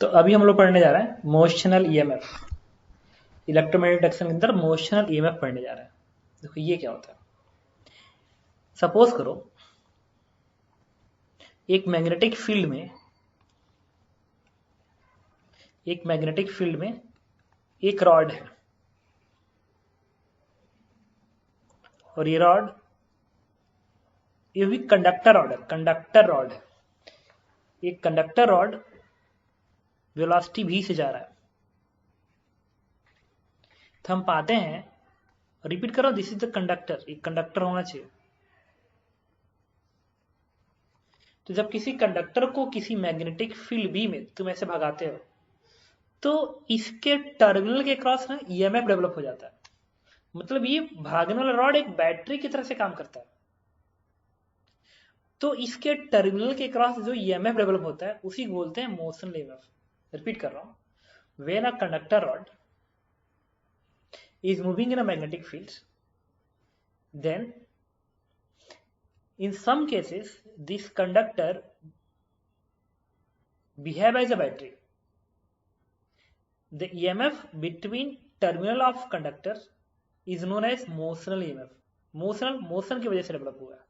तो अभी हम लोग पढ़ने जा रहे हैं मोशनल ईएमएफ। इलेक्ट्रोमैग्नेटिक इंडक्शन के अंदर मोशनल ईएमएफ पढ़ने जा रहे हैं। देखो ये क्या होता है। सपोज करो एक मैग्नेटिक फील्ड में एक रॉड है और ये भी कंडक्टर रॉड है। एक कंडक्टर रॉड वेलोसिटी v से जा रहा है। तो हम पाते हैं, रिपीट करो, दिस इज द कंडक्टर। एक कंडक्टर होना चाहिए। तो जब किसी कंडक्टर को किसी मैग्नेटिक फील्ड बी में तुम ऐसे भगाते हो तो इसके टर्मिनल के क्रॉस ना ईएमएफ डेवलप हो जाता है। मतलब ये भागने वाला रॉड एक बैटरी की तरह से काम करता है। तो इसके टर्मिनल के क्रॉस जो ईएमएफ डेवलप होता है उसी को बोलते हैं मोशनल ईएमएफ। रिपीट कर रहा हूं, when a conductor rod is moving in a magnetic field, then in some cases this conductor behave as a battery. The EMF between terminal of conductor is known as motional EMF. Motion की वजह से develop हुआ है।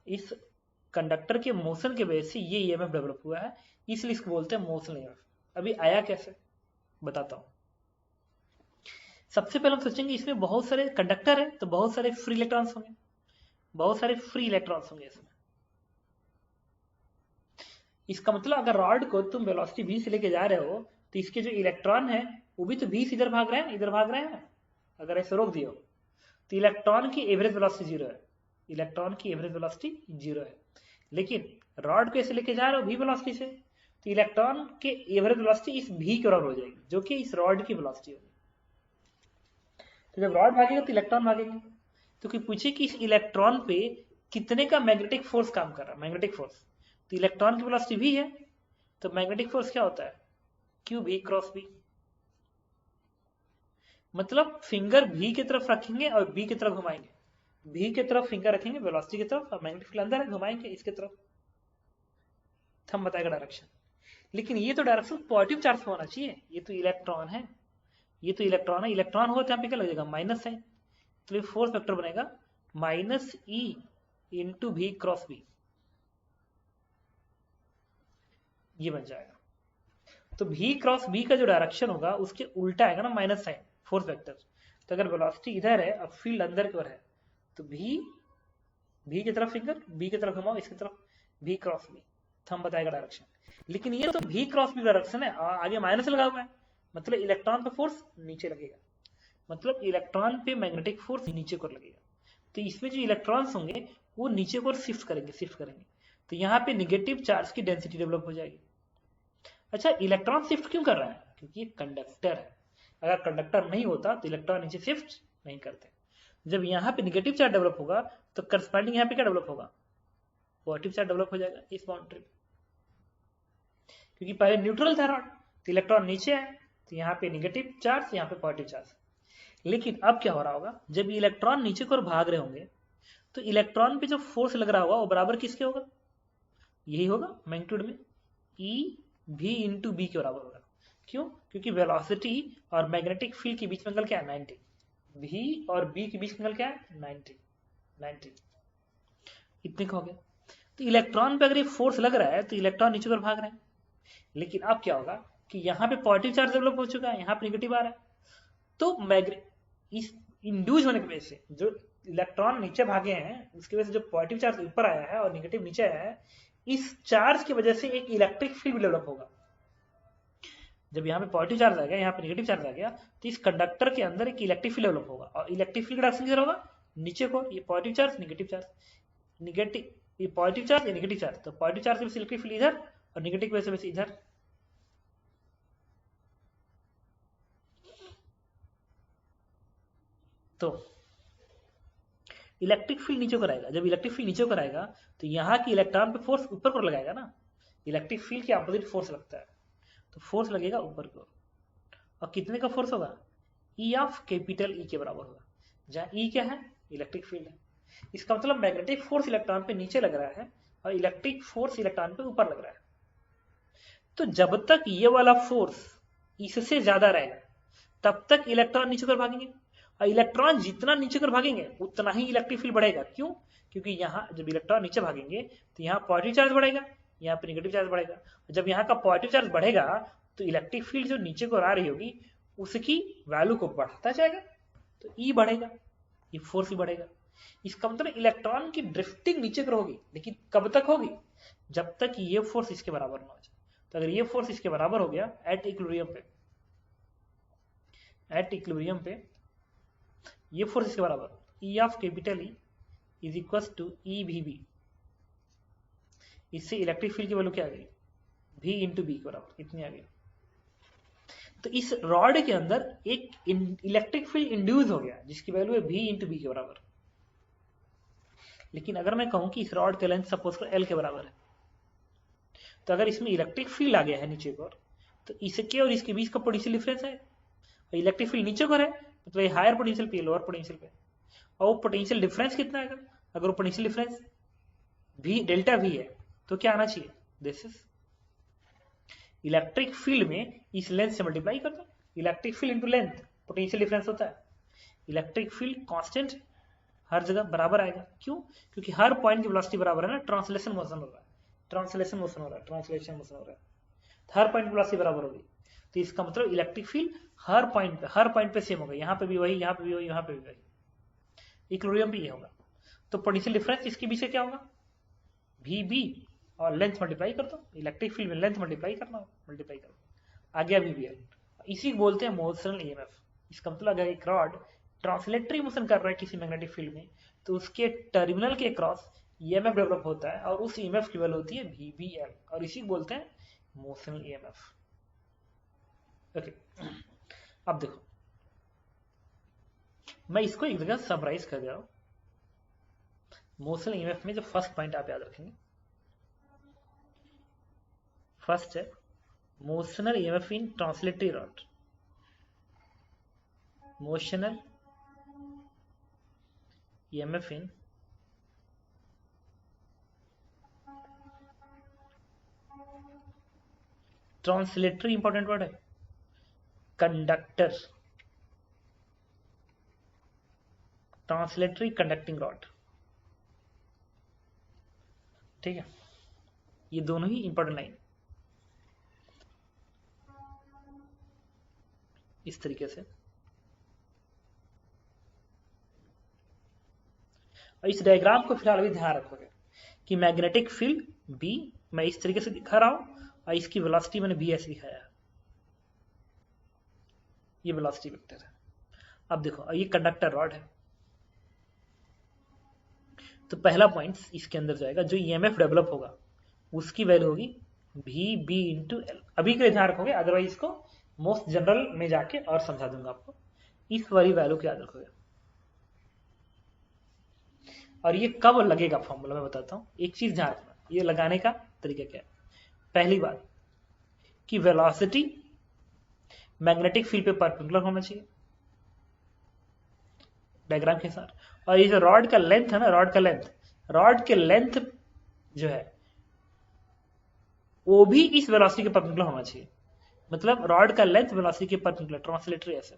इस conductor के motion की वजह से ये EMF डेवलप हुआ है, इसलिए इसको बोलते हैं मोशनल EMF। अभी आया कैसे बताता हूं। सबसे पहले हम सोचेंगे इसमें बहुत सारे कंडक्टर है तो बहुत सारे फ्री इलेक्ट्रॉन्स होंगे इसमें। इसका मतलब अगर रॉड को तुम वेलोसिटी v से लेके जा रहे हो तो इसके जो इलेक्ट्रॉन है वो भी तो v से इधर भाग रहे हैं। अगर ऐसे रोक दियो तो इलेक्ट्रॉन की एवरेज वेलोसिटी जीरो है। लेकिन रॉड को ऐसे लेके जा रहे हो v वेलोसिटी से तो इलेक्ट्रॉन के एवरेज वेलोसिटी इस v के बराबर हो जाएगी, जो कि इस रॉड की वेलोसिटी होगी। तो जब रॉड भागेगा तो इलेक्ट्रॉन भागेंगे। तो कोई पूछे कि इस इलेक्ट्रॉन पे कितने का मैग्नेटिक फोर्स काम कर रहा है, मैग्नेटिक फोर्स, तो इलेक्ट्रॉन की वेलोसिटी v है तो मैग्नेटिक फोर्स क्या होता है, q v क्रॉस v। मतलब फिंगर v की तरफ रखेंगे और b की तरफ घुमाएंगे, v की तरफ फिंगर रखेंगे वेलोसिटी की तरफ और मैग्नेटिक फील्ड अंदर है, घुमाएंगे इसकी तरफ, हम बताएगा डायरेक्शन। लेकिन ये तो डायरेक्शन पॉजिटिव चार्ज होना चाहिए। ये तो इलेक्ट्रॉन है, इलेक्ट्रॉन होगा तो यहाँ पे क्या लगेगा, माइनस साइन। तो ये फोर्स वेक्टर बनेगा माइनस ई इंटू भी क्रॉस बी, ये बन जाएगा। तो भी क्रॉस बी का जो डायरेक्शन होगा उसके उल्टा आएगा ना माइनस साइन फोर्स वेक्टर। तो अगर वेलोसिटी इधर है और फील्ड अंदर की ओर है तो भी की तरफ फिंगर, बी की तरफ घुमाओ इसकी तरफ, भी क्रॉस बी, तो हम बताएगा डायरेक्शन। लेकिन ये तो भी क्रॉस बी डायरेक्शन है, आगे माइनस लगा हुआ है, मतलब इलेक्ट्रॉन पे फोर्स नीचे लगेगा, मतलब इलेक्ट्रॉन पे मैग्नेटिक फोर्स नीचे को लगेगा। तो इसमें जो इलेक्ट्रॉन्स होंगे वो नीचे को शिफ्ट करेंगे। तो यहाँ पे निगेटिव चार्ज की डेंसिटी डेवलप हो जाएगी। अच्छा, इलेक्ट्रॉन शिफ्ट क्यों कर रहा है, क्योंकि ये कंडक्टर है। अगर कंडक्टर नहीं होता तो इलेक्ट्रॉन नीचे शिफ्ट नहीं करते। जब यहाँ पे निगेटिव चार्ज डेवलप होगा तो करस्पॉन्डिंग यहाँ पे क्या डेवलप होगा, पॉजिटिव चार्ज डेवलप हो जाएगा इस बाउंड्री पे। क्योंकि पहले न्यूट्रल था रॉड तो इलेक्ट्रॉन नीचे है तो यहाँ पे निगेटिव चार्ज, यहाँ पे पॉजिटिव चार्ज। लेकिन अब क्या हो रहा होगा, जब इलेक्ट्रॉन नीचे की ओर भाग रहे होंगे तो इलेक्ट्रॉन पे जो फोर्स लग रहा होगा वो बराबर किसके होगा, यही होगा मैग्नीट्यूड में ई भी इंटू बी के बराबर होगा। क्यों, क्योंकि वेलोसिटी और मैग्नेटिक फील्ड के बीच में एंगल क्या है, 90। भी और बी के बीच में एंगल क्या है, 90। इतने का हो गया। तो इलेक्ट्रॉन पे अगर ये फोर्स लग रहा है तो इलेक्ट्रॉन नीचे की ओर भाग रहे हैं। लेकिन अब क्या होगा कि यहाँ पे पॉजिटिव चार्ज डेवलप हो चुका है, यहाँ पे निगेटिव आ रहा है। तो इस इंड्यूस होने की वजह से जो इलेक्ट्रॉन नीचे भागे हैं उसकी वजह से जो पॉजिटिव चार्ज ऊपर आया है और निगेटिव नीचे आया है, इस चार्ज की वजह से एक इलेक्ट्रिक फील्ड डेवलप होगा। जब यहाँ पे पॉजिटिव चार्ज आ गया, यहाँ पे निगेटिव चार्ज आ गया, तो इस कंडक्टर के अंदर एक इलेक्ट्रिक फील्ड डेवलप होगा। और इलेक्ट्रिक फील्ड डायरेक्शन किधर होगा, नीचे को। ये पॉजिटिव चार्ज निगेटिव चार्ज, ये पॉजिटिव चार्ज, ये निगेटिव चार्ज। तो पॉजिटिव चार्ज की वजह से इलेक्ट्रिक फील्ड इधर और निगेटिव की वजह से इधर। तो इलेक्ट्रिक फील्ड नीचे को आएगा। जब इलेक्ट्रिक फील्ड नीचे को आएगा तो यहाँ की इलेक्ट्रॉन पे फोर्स ऊपर को लगाएगा ना, इलेक्ट्रिक फील्ड के अपोजिट फोर्स लगता है तो फोर्स लगेगा ऊपर को। और कितने का फोर्स होगा, ई ऑफ कैपिटल ई के बराबर होगा, जहाँ ई क्या है, इलेक्ट्रिक फील्ड है। इसका मतलब मैग्नेटिक फोर्स इलेक्ट्रॉन पे नीचे लग रहा है और इलेक्ट्रिक फोर्स इलेक्ट्रॉन पे ऊपर लग रहा है। तो जब तक ये वाला फोर्स इससे ज्यादा रहेगा तब तक इलेक्ट्रॉन नीचे कर भागेंगे, और इलेक्ट्रॉन जितना नीचे कर भागेंगे उतना ही इलेक्ट्रिक फील्ड बढ़ेगा। क्यों? क्योंकि यहाँ जब इलेक्ट्रॉन नीचे भागेंगे तो यहाँ पॉजिटिव चार्ज बढ़ेगा, यहाँ पे नेगेटिव चार्ज बढ़ेगा। जब यहाँ का पॉजिटिव चार्ज बढ़ेगा तो इलेक्ट्रिक फील्ड जो नीचे को आ रही होगी उसकी वैल्यू को बढ़ाता जाएगा, तो ई बढ़ेगा, ये फोर्स ही बढ़ेगा। इसका मतलब इलेक्ट्रॉन की ड्रिफ्टिंग नीचे को होगी, लेकिन कब तक होगी? जब तक ये फोर्स इसके बराबर ना हो जाए। तो अगर ये फोर्स इसके बराबर हो गया एट इक्विलिब्रियम पे ये फोर्स इसके बराबर, E of capital E is equal to E V B. इससे इलेक्ट्रिक फील्ड की वैल्यू क्या आ गई? v इंटू बी के बराबर, इतनी आ गई। तो इस रॉड के अंदर एक इलेक्ट्रिक फील्ड इंड्यूस हो गया जिसकी वैल्यू है v इंटू बी के बराबर। लेकिन अगर मैं कहूं कि इस रॉड का लेंथ सपोज कर l के बराबर है, तो अगर इसमें इलेक्ट्रिक फील्ड आ गया है नीचे को, तो इसके और इसके बीच का पोटेंशियल डिफरेंस है। इलेक्ट्रिक फील्ड नीचे को है मतलब ये हायर पोटेंशियल पे, लोअर पोटेंशियल पे, और वो पोटेंशियल डिफरेंस कितना आएगा? अगर वो potential difference v delta v है तो क्या आना चाहिए? दिस इज इलेक्ट्रिक फील्ड में इस लेंथ से मल्टीप्लाई कर दो। Electric field into length potential difference होता है। इलेक्ट्रिक फील्ड कांस्टेंट हर जगह बराबर आएगा। क्यों? क्योंकि हर पॉइंट की वेलोसिटी बराबर है ना, ट्रांसलेशन मोशन हो रहा है, ट्रांसलेशन मोशन हो रहा है, हर पॉइंट की वेलोसिटी बराबर होगी। तो इसका मतलब इलेक्ट्रिक फील्ड हर पॉइंट पे सेम होगा। यहाँ पे भी वही, यहाँ पे भी वही, यहाँ पे भी वही। इक्विलिब्रियम भी ये होगा। तो पोटेंशियल डिफरेंस इसके बीच से क्या होगा? वी बी और लेंथ मल्टीप्लाई कर दो। इलेक्ट्रिक फील्ड में लेंथ मल्टीप्लाई करो, आ गया वीबीएल। इसी को बोलते हैं मोशनल ईएमएफ। इसका मतलब अगर एक रॉड ट्रांसलेटरी मोशन कर रहा है किसी मैग्नेटिक फील्ड में, तो उसके टर्मिनल के क्रॉस ईएमएफ डेवलप होता है और उस ईएमएफ की वैल्यू होती है वीबीएल, और इसी को बोलते हैं मोशनल ईएमएफ। ओके, अब देखो मैं इसको एक जगह समराइज कर दे रहा हूं। मोशनल ईएमएफ में जो फर्स्ट पॉइंट आप याद रखेंगे, फर्स्ट है motional EMF in translatory rod. Motional EMF in translatory, important word है, कंडक्टर, ट्रांसलेटरी कंडक्टिंग रॉड। ठीक है, ये दोनों ही इंपॉर्टेंट लाइन इस तरीके से। और इस डायग्राम को फिलहाल अभी ध्यान रखोगे कि मैग्नेटिक फील्ड बी मैं इस तरीके से दिखा रहा हूं और इसकी वेलोसिटी मैंने बी ऐसे दिखाया है, ये वेलोसिटी वेक्टर है। अब देखो ये कंडक्टर रॉड है, तो पहला पॉइंट इसके अंदर जाएगा, जो ईएमएफ डेवलप होगा उसकी वैल्यू होगी वी बी इंटू एल। अभी के लिए ध्यान रखोगे, अदरवाइज इसको मोस्ट जनरल में जाके और समझा दूंगा आपको। इस वाली वैल्यू को याद रखोगे। और ये कब लगेगा फॉर्मूला मैं बताता हूं। एक चीज ध्यान रखना, ये लगाने का तरीका क्या है। पहली बात कि वेलोसिटी मैग्नेटिक फील्ड पे परपेंडिकुलर होना चाहिए डायग्राम के साथ। और ये जो रॉड का लेंथ है ना, रॉड के लेंथ जो है वो भी इस वेलोसिटी के परपेंडिकुलर होना चाहिए। मतलब रॉड का लेंथ वेलोसिटी के परपेंडिकुलर, ट्रांसलेटरी ऐसे।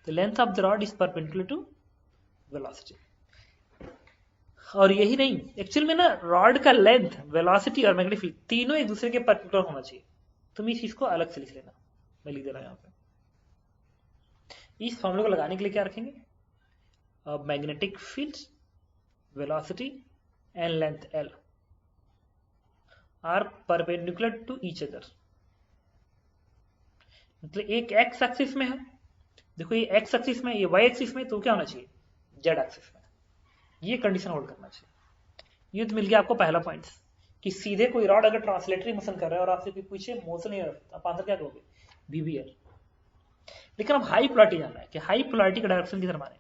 The length of the rod is perpendicular to velocity. और यही नहीं, एक्चुअल में ना रॉड का लेंथ, वेलोसिटी और मैग्नेटिक फील्ड तीनों एक दूसरे के परपेंडिकुलर होना चाहिए। तुम इस चीज को अलग से लिख लेना, मैं लिख दे रहा हूं यहाँ पे। इस फॉर्मूले को लगाने के लिए क्या रखेंगे? Magnetic field, velocity and length L are perpendicular to each other. मतलब एक एक्स एक्सिस में है, देखो ये एक्स एक्सिस में, ये वाई एक्सिस में, तो क्या होना चाहिए? जेड एक्सिस में। ये कंडीशन होल्ड करना चाहिए। ये तो मिल गया आपको पहला पॉइंट कि सीधे कोई रॉड अगर ट्रांसलेटरी मोशन कर रहा है और आपसे कोई पूछे मोशन नहीं, आप आंसर क्या कहोगे? बीबीएल। लेकिन अब हाई पोलैरिटी जानना है कि हाई पोलैरिटी का डायरेक्शन किधर माने।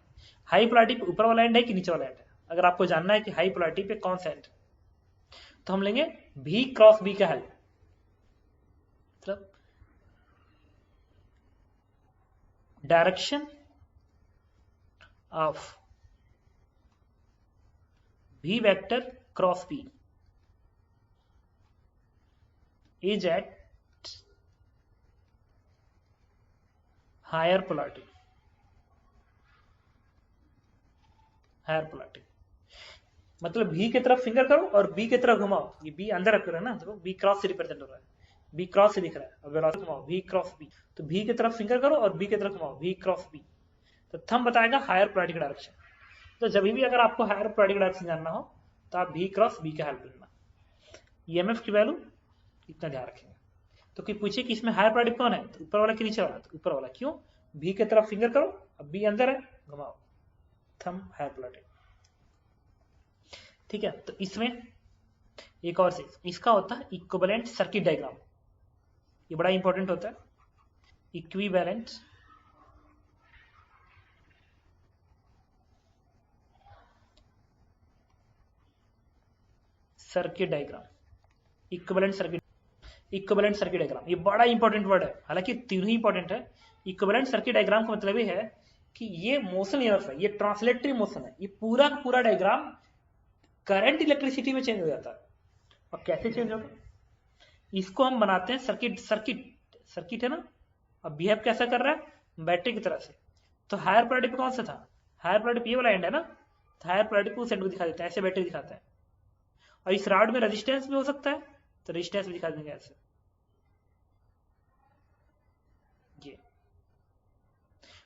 हाई पोलैरिटी पे ऊपर वाला एंड है कि नीचे वाला एंड है? अगर आपको जानना है कि हाई पोलैरिटी पे कौन सा एंड, तो हम लेंगे भी क्रॉस बी का हेल्प। मतलब direction of v vector cross p is at higher polarity. मतलब B की तरफ फिंगर करो और B की तरफ घुमाओ, ये B अंदर रख रहा है ना, देखो B क्रॉस से रिप्रेजेंट हो रहा है, B क्रॉस से दिख रहा है, अब वेलोसिटी घुमाओ B क्रॉस B, तो B की तरफ फिंगर करो और B की तरफ घुमाओ B क्रॉस B, तो थंब बताएगा हायर पोलैरिटी का डायरेक्शन। तो जब भी अगर आपको हायर पोलैरिटी का डायरेक्शन जानना हो तो आप B क्रॉस B का हेल्प लेना। EMF की वैल्यू इतना ध्यान रखेंगे। तो कोई पूछे कि इसमें हायर पोलैरिटी कौन है, तो ऊपर वाला कि नीचे वाला, तो ऊपर वाला। क्यों? B की तरफ फिंगर करो, अब B अंदर है, घुमाओ, थंब हायर पोलैरिटी। ठीक है, तो इसमें एक और चीज, इसका होता है इक्विवेलेंट सर्किट डायग्राम। ये बड़ा इंपॉर्टेंट होता है, equivalent circuit diagram, equivalent circuit diagram, ये बड़ा इंपॉर्टेंट वर्ड है, हालांकि तीनों ही इंपॉर्टेंट है। इक्विवेलेंट सर्किट डायग्राम का मतलब ये है कि ये मोशन ईएमएफ है, ये ट्रांसलेटरी मोशन है, ये पूरा का पूरा डायग्राम करंट इलेक्ट्रिसिटी में चेंज हो जाता है। और कैसे चेंज होगा, इसको हम बनाते हैं सर्किट है ना। अब बिहेव कैसा कर रहा है, बैटरी की तरह से। तो हायर पोलैरिटी पे कौन सा था, हायर पोलैरिटी पे ये वाला एंड है ना, तो हायर पोलैरिटी को उस एंड को दिखा देता है, ऐसे बैटरी दिखाता है। और इस रॉड में रेजिस्टेंस भी हो सकता है, तो रेजिस्टेंस भी दिखा देंगे ऐसे, ये।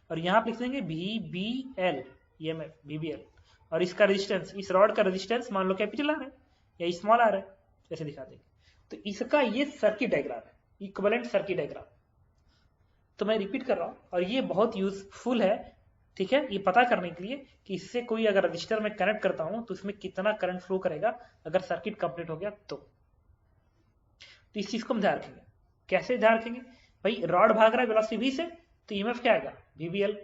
और यहां आप लिख देंगे VBL, EMF VBL, और इसका रेजिस्टेंस, इस रॉड का रेजिस्टेंस मान लो कैपिटल आर है या स्मॉल आर है, ऐसे दिखा देंगे। तो इसका ये सर्किट डायग्राम है, इक्विवेलेंट सर्किट डायग्राम। तो मैं रिपीट कर रहा हूं, और ये बहुत यूजफुल है, ठीक है, ये पता करने के लिए कि इससे कोई अगर रजिस्टर में कनेक्ट करता हूं तो इसमें कितना करंट फ्लो करेगा अगर सर्किट कंप्लीट हो गया तो इस चीज को हम ध्यान रखेंगे। कैसे ध्यान रखेंगे भाई, रॉड भाग रहा है वेलोसिटी v से, तो ईएमएफ क्या आएगा, VBL,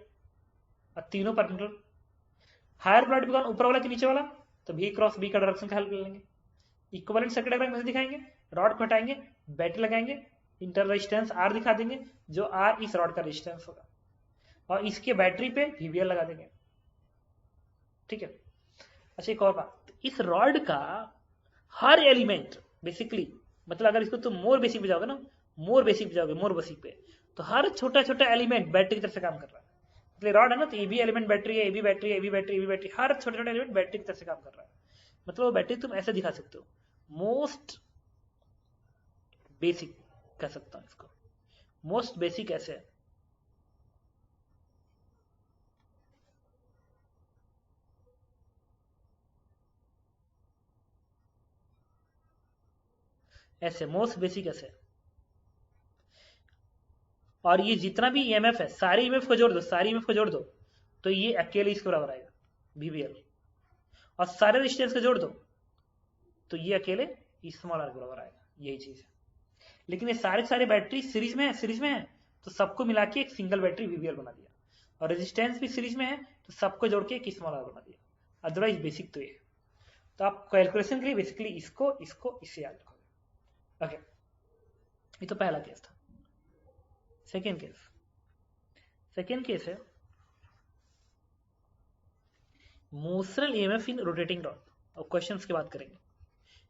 और तीनों परपेंडिकुलर। हायर पोलैरिटी कौन, ऊपर वाला कि नीचे वाला, तो V क्रॉस B का डायरेक्शन का हेल्प ले लेंगे। इक्विवेलेंट सर्किट डायग्राम कैसे दिखाएंगे, रॉड को हटाएंगे, बैटरी लगाएंगे, इंटर रेजिस्टेंस R दिखा देंगे, जो R इस रॉड का रेजिस्टेंस होगा, और इसके बैटरी पे VBL लगा देंगे। ठीक है। अच्छा, एक और बात, इस रॉड का हर एलिमेंट बेसिकली, मतलब अगर इसको तुम मोर बेसिक पे जाओगे ना, मोर बेसिक पे, तो हर छोटा छोटा एलिमेंट बैटरी की तरफ से काम कर रहा है। मतलब रॉड है ना, तो ये भी एलिमेंट बैटरी है, ये भी बैटरी है, ये भी बैटरी, ये भी बैटरी, हर छोटे छोटे एलिमेंट बैटरी की तरफ से काम कर रहा है। मतलब वो बैटरी तुम ऐसे दिखा सकते हो, मोस्ट बेसिक कह सकता हूं इसको, मोस्ट बेसिक ऐसे है। ऐसे मोस्ट बेसिक ऐसे। और ये जितना भी ईएमएफ है, सारे ईएमएफ को जोड़ दो, तो ये अकेले इसके बराबर आएगा VBL। और सारे रेजिस्टेंस को जोड़ दो तो ये अकेले स्मॉल आर के बराबर आएगा, यही चीज है। लेकिन ये सारे बैटरी सीरीज में है, तो सबको मिला के एक सिंगल बैटरी VBL बना दिया, और रेजिस्टेंस भी सीरीज में है, तो सबको जोड़ के एक स्मॉल आर बना दिया। अदरवाइज बेसिक तो ये, तो आप कैलकुलेशन के लिए बेसिकली इसको इससे याद रखोगे। ओके, ये तो पहला केस था। सेकेंड केस है motional EMF in rotating rod. और क्वेश्चंस की बात करेंगे,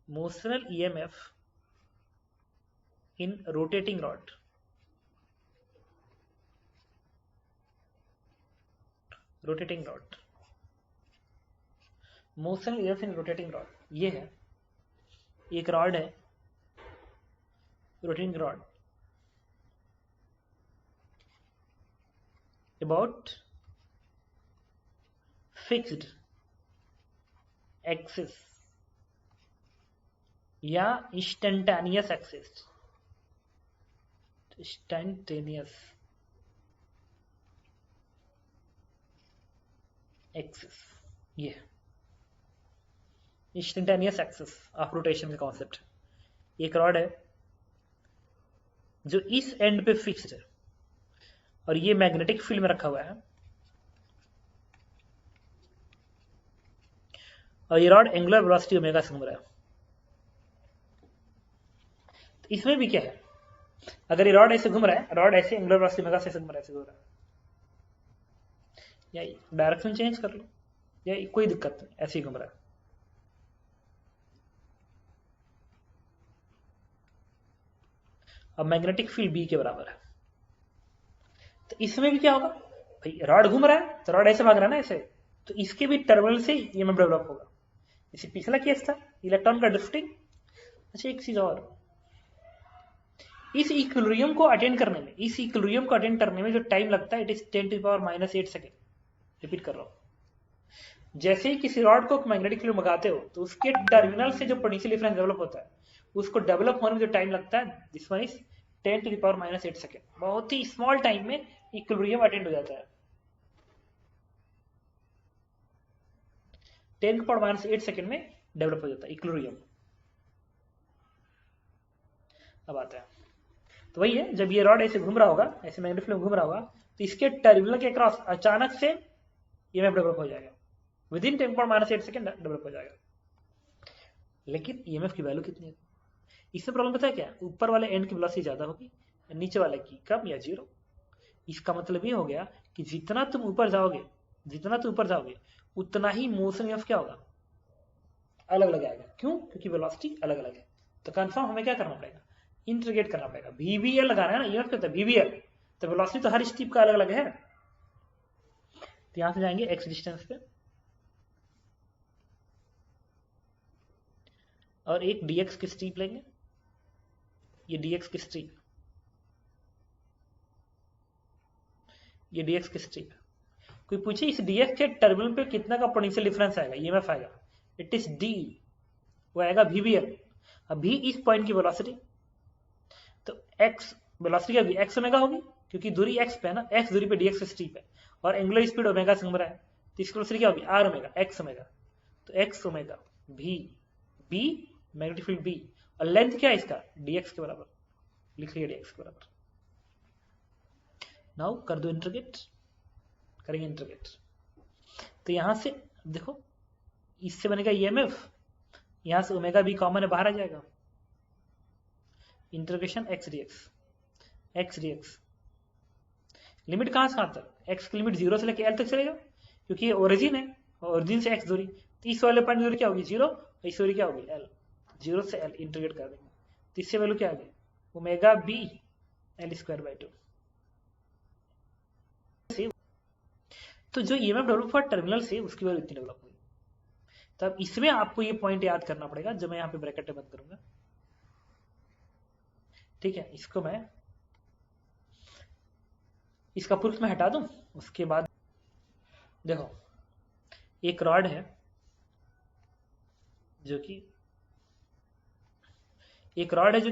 motional EMF in rotating rod. Motional EMF in rotating rod, ये है एक रॉड है, rotating rod, about fixed axis या instantaneous axis, ये इंस्टेंटेनियस एक्सिस ऑफ रोटेशन का कॉन्सेप्ट। एक रॉड है जो इस एंड पे फिक्स्ड है, और ये मैग्नेटिक फील्ड में रखा हुआ है, और ये रॉड एंगुलर वेलोसिटी ओमेगा से घूम रहा है। तो इसमें भी क्या है, अगर ये रॉड ऐसे घूम रहा है, रॉड ऐसे एंगुलर वेलोसिटी ओमेगा से घूम रहा है, या डायरेक्शन चेंज कर लो, या कोई दिक्कत नहीं, ऐसे ही घूम रहा है। अब मैग्नेटिक फील्ड बी के बराबर है। तो इसमें भी क्या होगा भाई, रॉड घूम रहा है तो रॉड ऐसे भाग रहा है ना ऐसे, तो इसके भी टर्मिनल से ईएमएफ डेवलप होगा। इसी पिछला केस था इलेक्ट्रॉन का ड्रिफ्टिंग। अच्छा एक चीज और, इस इक्विलिब्रियम को अटेंड करने में जो टाइम लगता है इट इज 10⁻⁸ सेकेंड। रिपीट कर रहा हूं, जैसे ही किसी रॉड को मैग्नेटिक फील्ड मंगाते हो तो उसके टर्मिनल से जो पोटेंशियल डिफरेंस डेवलप होता है उसको डेवलप होने में जो टाइम लगता है दिस वन इज 10⁻⁸ सेकेंड। बहुत ही स्मॉल टाइम में इक्विलिब्रियम अटेंड हो जाता है। 10⁻⁸ सेकेंड में डेवलप हो जाता है इक्विलिब्रियम। अब आता है तो वही है, जब ये रॉड ऐसे घूम रहा होगा, ऐसे मैग्नेटिक फील्ड घूम रहा होगा, तो इसके टर्मिनल के क्रॉस अचानक से ईएमएफ डेवलप हो जाएगा, विद इन 10⁻⁸ सेकेंड डेवलप हो जाएगा। लेकिन ईएमएफ की वैल्यू कितनी है? इसमें प्रॉब्लम पता है क्या, ऊपर वाले एंड की वेलोसिटी ज्यादा होगी, नीचे वाले की कम या जीरो। इसका मतलब ये हो गया कि जितना तुम ऊपर जाओगे उतना ही मोशन ऑफ क्या होगा, अलग अलग आएगा। क्यों? क्योंकि वेलोसिटी अलग अलग है। तो कंफर्म हमें क्या करना पड़ेगा, इंटीग्रेट करना पड़ेगा। वीवीएल लगाना है ना, ईएमएफ कहता है वीवीएल, तो वेलोसिटी तो हर स्टेप का अलग अलग है। तो यहां से जाएंगे एक्स डिस्टेंस पे और एक डीएक्स की स्ट्रीप लेंगे, ये डीएक्स की स्ट्रीप, ये डीएक्स की स्ट्रीप। कोई पूछे इस डीएक्स के टर्मिनल पे कितना का पोटेंशियल डिफरेंस आएगा, ईएमएफ आएगा, इट इज डी, वो आएगा वीवीएल। अभी इस पॉइंट की वेलोसिटी, तो एक्स वेलोसिटी क्या होगी, एक्स ओमेगा होगी, क्योंकि दूरी एक्स पे है ना, एक्स दूरी पे डीएक्स स्ट्रीप है और एंगुलर स्पीड ओमेगा से घूम रहा है, तो इसकी वेलोसिटी क्या होगी, आर ओमेगा, एक्स ओमेगा। तो एक्स ओमेगा भी, बी मैग्नेटिक फील्ड बी, और लेंथ क्या है इसका, डीएक्स के बराबर, लिख लिया डीएक्स के बराबर। नाउ कर दो इंटीग्रेट, करेंगे इंटीग्रेट। तो यहां से देखो, इससे बनेगा ईएमएफ, यहां से ओमेगा बी कॉमन है, बाहर आ जाएगा, इंटीग्रेशन एक्स डीएक्स। लिमिट कहां से कहां तक, एक्स की लिमिट 0 से लेकर एल तक चलेगा, क्योंकि ये ओरिजिन है, ओरिजिन से एक्स दूरी, तो इस वाले पॉइंट दूरी क्या होगी, 0, इस दूरी क्या होगी, एल। 0 से एल इंटीग्रेट कर देंगे, तो इससे वैल्यू क्या आ गई, ओमेगा बी L²/2। तो जो ईएमएफ डेवलप हुआ टर्मिनल से, उसकी वैल्यू इतनी डेवलप हुई। तब इसमें आपको ये पॉइंट याद करना पड़ेगा, जो मैं यहाँ पे ब्रैकेट में बंद करूंगा, ठीक है। इसको मैं, इसका प्रूफ मैं हटा दूं, उसके बाद देखो एक रॉड है जो कि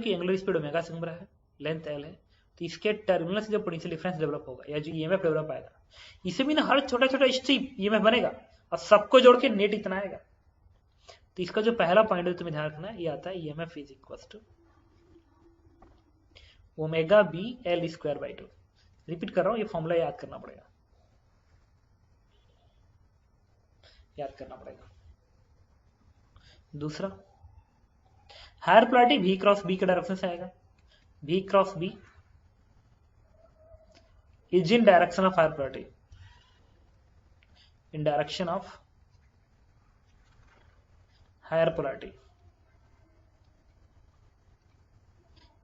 एंगुलर स्पीड ओमेगा से घूम रहा है, लेंथ एल है, तो इसके टर्मिनल से जो पोटेंशियल डिफरेंस डेवलप होगा या जो ईएमएफ डेवलप आएगा, इसे भी ना हर छोटा छोटा स्ट्रिप ईएमएफ बनेगा और सबको जोड़ के नेट इतना आएगा। तो इसका जो पहला पॉइंट है तुम्हें ध्यान रखना है, ये आता है EMF is equal to omega B L²/2। Repeat कर रहा हूं, ये फॉर्मूला याद करना पड़ेगा। दूसरा, हायर पोलैरिटी V क्रॉस B के डायरेक्शन से आएगा, V क्रॉस B is in direction of higher polarity, in direction of higher polarity।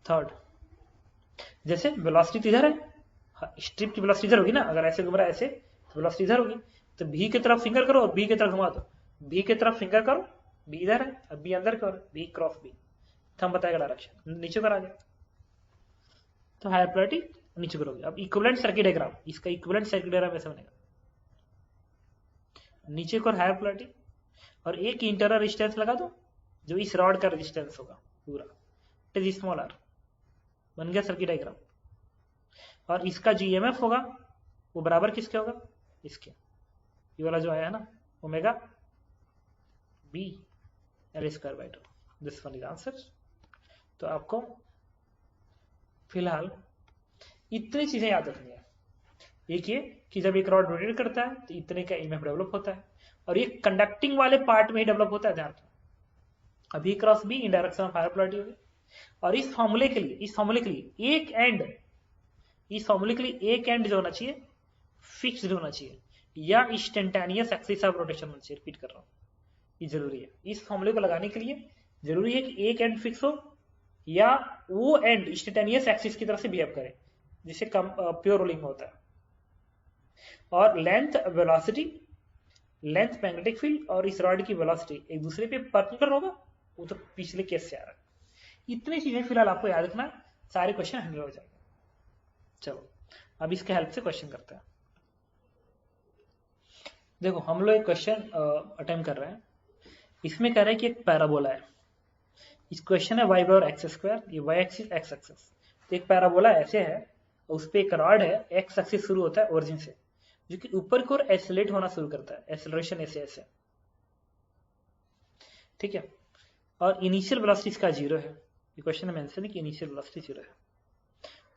Third, जैसे वेलोसिटी इधर है, स्ट्रिप की वेलोसिटी इधर होगी ना, अगर ऐसे घूम रहा है ऐसे तो वेलोसिटी इधर होगी, तो B की तरफ फिंगर करो और B की तरफ घुमा दो, B की तरफ फिंगर करो, B इधर है, अब B अंदर करो, B क्रॉस B, थंब बताएगा डायरेक्शन, नीचे कर आ जाए तो हायर पोलैरिटी नीचे करोगे। अब इक्विवेलेंट सर्किट डायग्राम, इसका इक्विवेलेंट सर्किट डायग्राम ऐसा बनेगा, नीचे को हायर पोलैरिटी और एक इंटरनल रेजिस्टेंस लगा दो जो इस रॉड का रेजिस्टेंस होगा पूरा, इट इज स्मॉल आर, बन गया सर्किट डायग्राम। और इसका जो ईएमएफ होगा वो बराबर किसके होगा, इसके, ये वाला जो आया है ना omega B L²/2, this one is answer. तो आपको फिलहाल इतनी चीजें याद रखनी है। एक ये कि जब एक रॉड रोटेट करता है तो इतने का ईएमएफ डेवलप होता है, और ये कंडक्टिंग वाले पार्ट में ही डेवलप होता है, ध्यान रखना। अभी cross B in direction of higher polarity होगी, और इस फॉर्मूले के लिए एक एंड जो होना चाहिए फिक्स्ड होना चाहिए, या इंस्टेंटेनियस एक्सिस ऑफ रोटेशन होना चाहिए। रिपीट कर रहा हूं, ये जरूरी है। इस फॉर्मूले को लगाने के लिए जरूरी है कि एक एंड फिक्स हो या वो एंड इंस्टेंटेनियस एक्सिस की तरफ से बिहेव करे, जिससे कम प्योर रोलिंग होता है। और length velocity, length magnetic field और इस रॉड की वेलोसिटी एक दूसरे पे परपेंडिकुलर होगा, वो तो पिछले केस से आ रहा है। इतनी चीजें फिलहाल आपको याद रखना, सारे क्वेश्चन हैंडल हो जाएंगे। चलो अब इसके हेल्प से क्वेश्चन करते हैं। देखो हम लोग एक क्वेश्चन अटेम्प्ट कर रहे हैं, इसमें कह रहे हैं कि एक पैराबोला है। इस क्वेश्चन है y बाय एक्स स्क्वायर, ये y एक्सिस x एक्सिस। तो एक पैराबोला ऐसे है, उस पर एक रॉड है, x एक्सिस शुरू होता है ओरिजिन से, जो कि ऊपर की ओर एसिलेट होना शुरू करता है, एसिलरेशन ऐसे ऐसे, ठीक है। और इनिशियल वेलोसिटी इसका 0 है, ये क्वेश्चन में मेंशन है कि इनिशियल वेलोसिटी 0 है।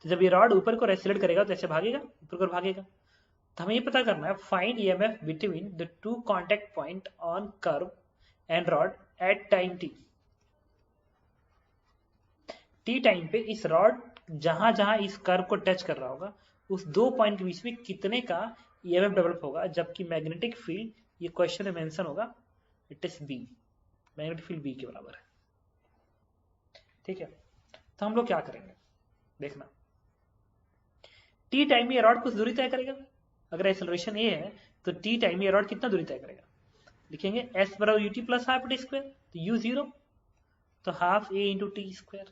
तो जब ये रॉड ऊपर को एसिलेट करेगा तो ऐसे भागेगा, ऊपर को भागेगा। तो हमें ये पता करना है find EMF between the two contact point on curve and rod at time T time पे इस रॉड जहां जहां इस कर्व को टच कर रहा होगा, उस दो पॉइंट के बीच में कितने का ईएमएफ डेवलप होगा, जबकि मैग्नेटिक फील्ड, ये क्वेश्चन में मेंशन होगा, it is B, magnetic field B के बराबर है, ठीक है। तो हम लोग क्या करेंगे, देखना टी टाइम में ये रॉड कुछ दूरी तय करेगा। अगर एक्सेलरेशन ए है तो टी टाइम में ये रॉड कितना दूरी तय करेगा, लिखेंगे एस बराबर UT plus half T square, तो यू 0 तो हाफ ए इंटू टी स्क्वायर।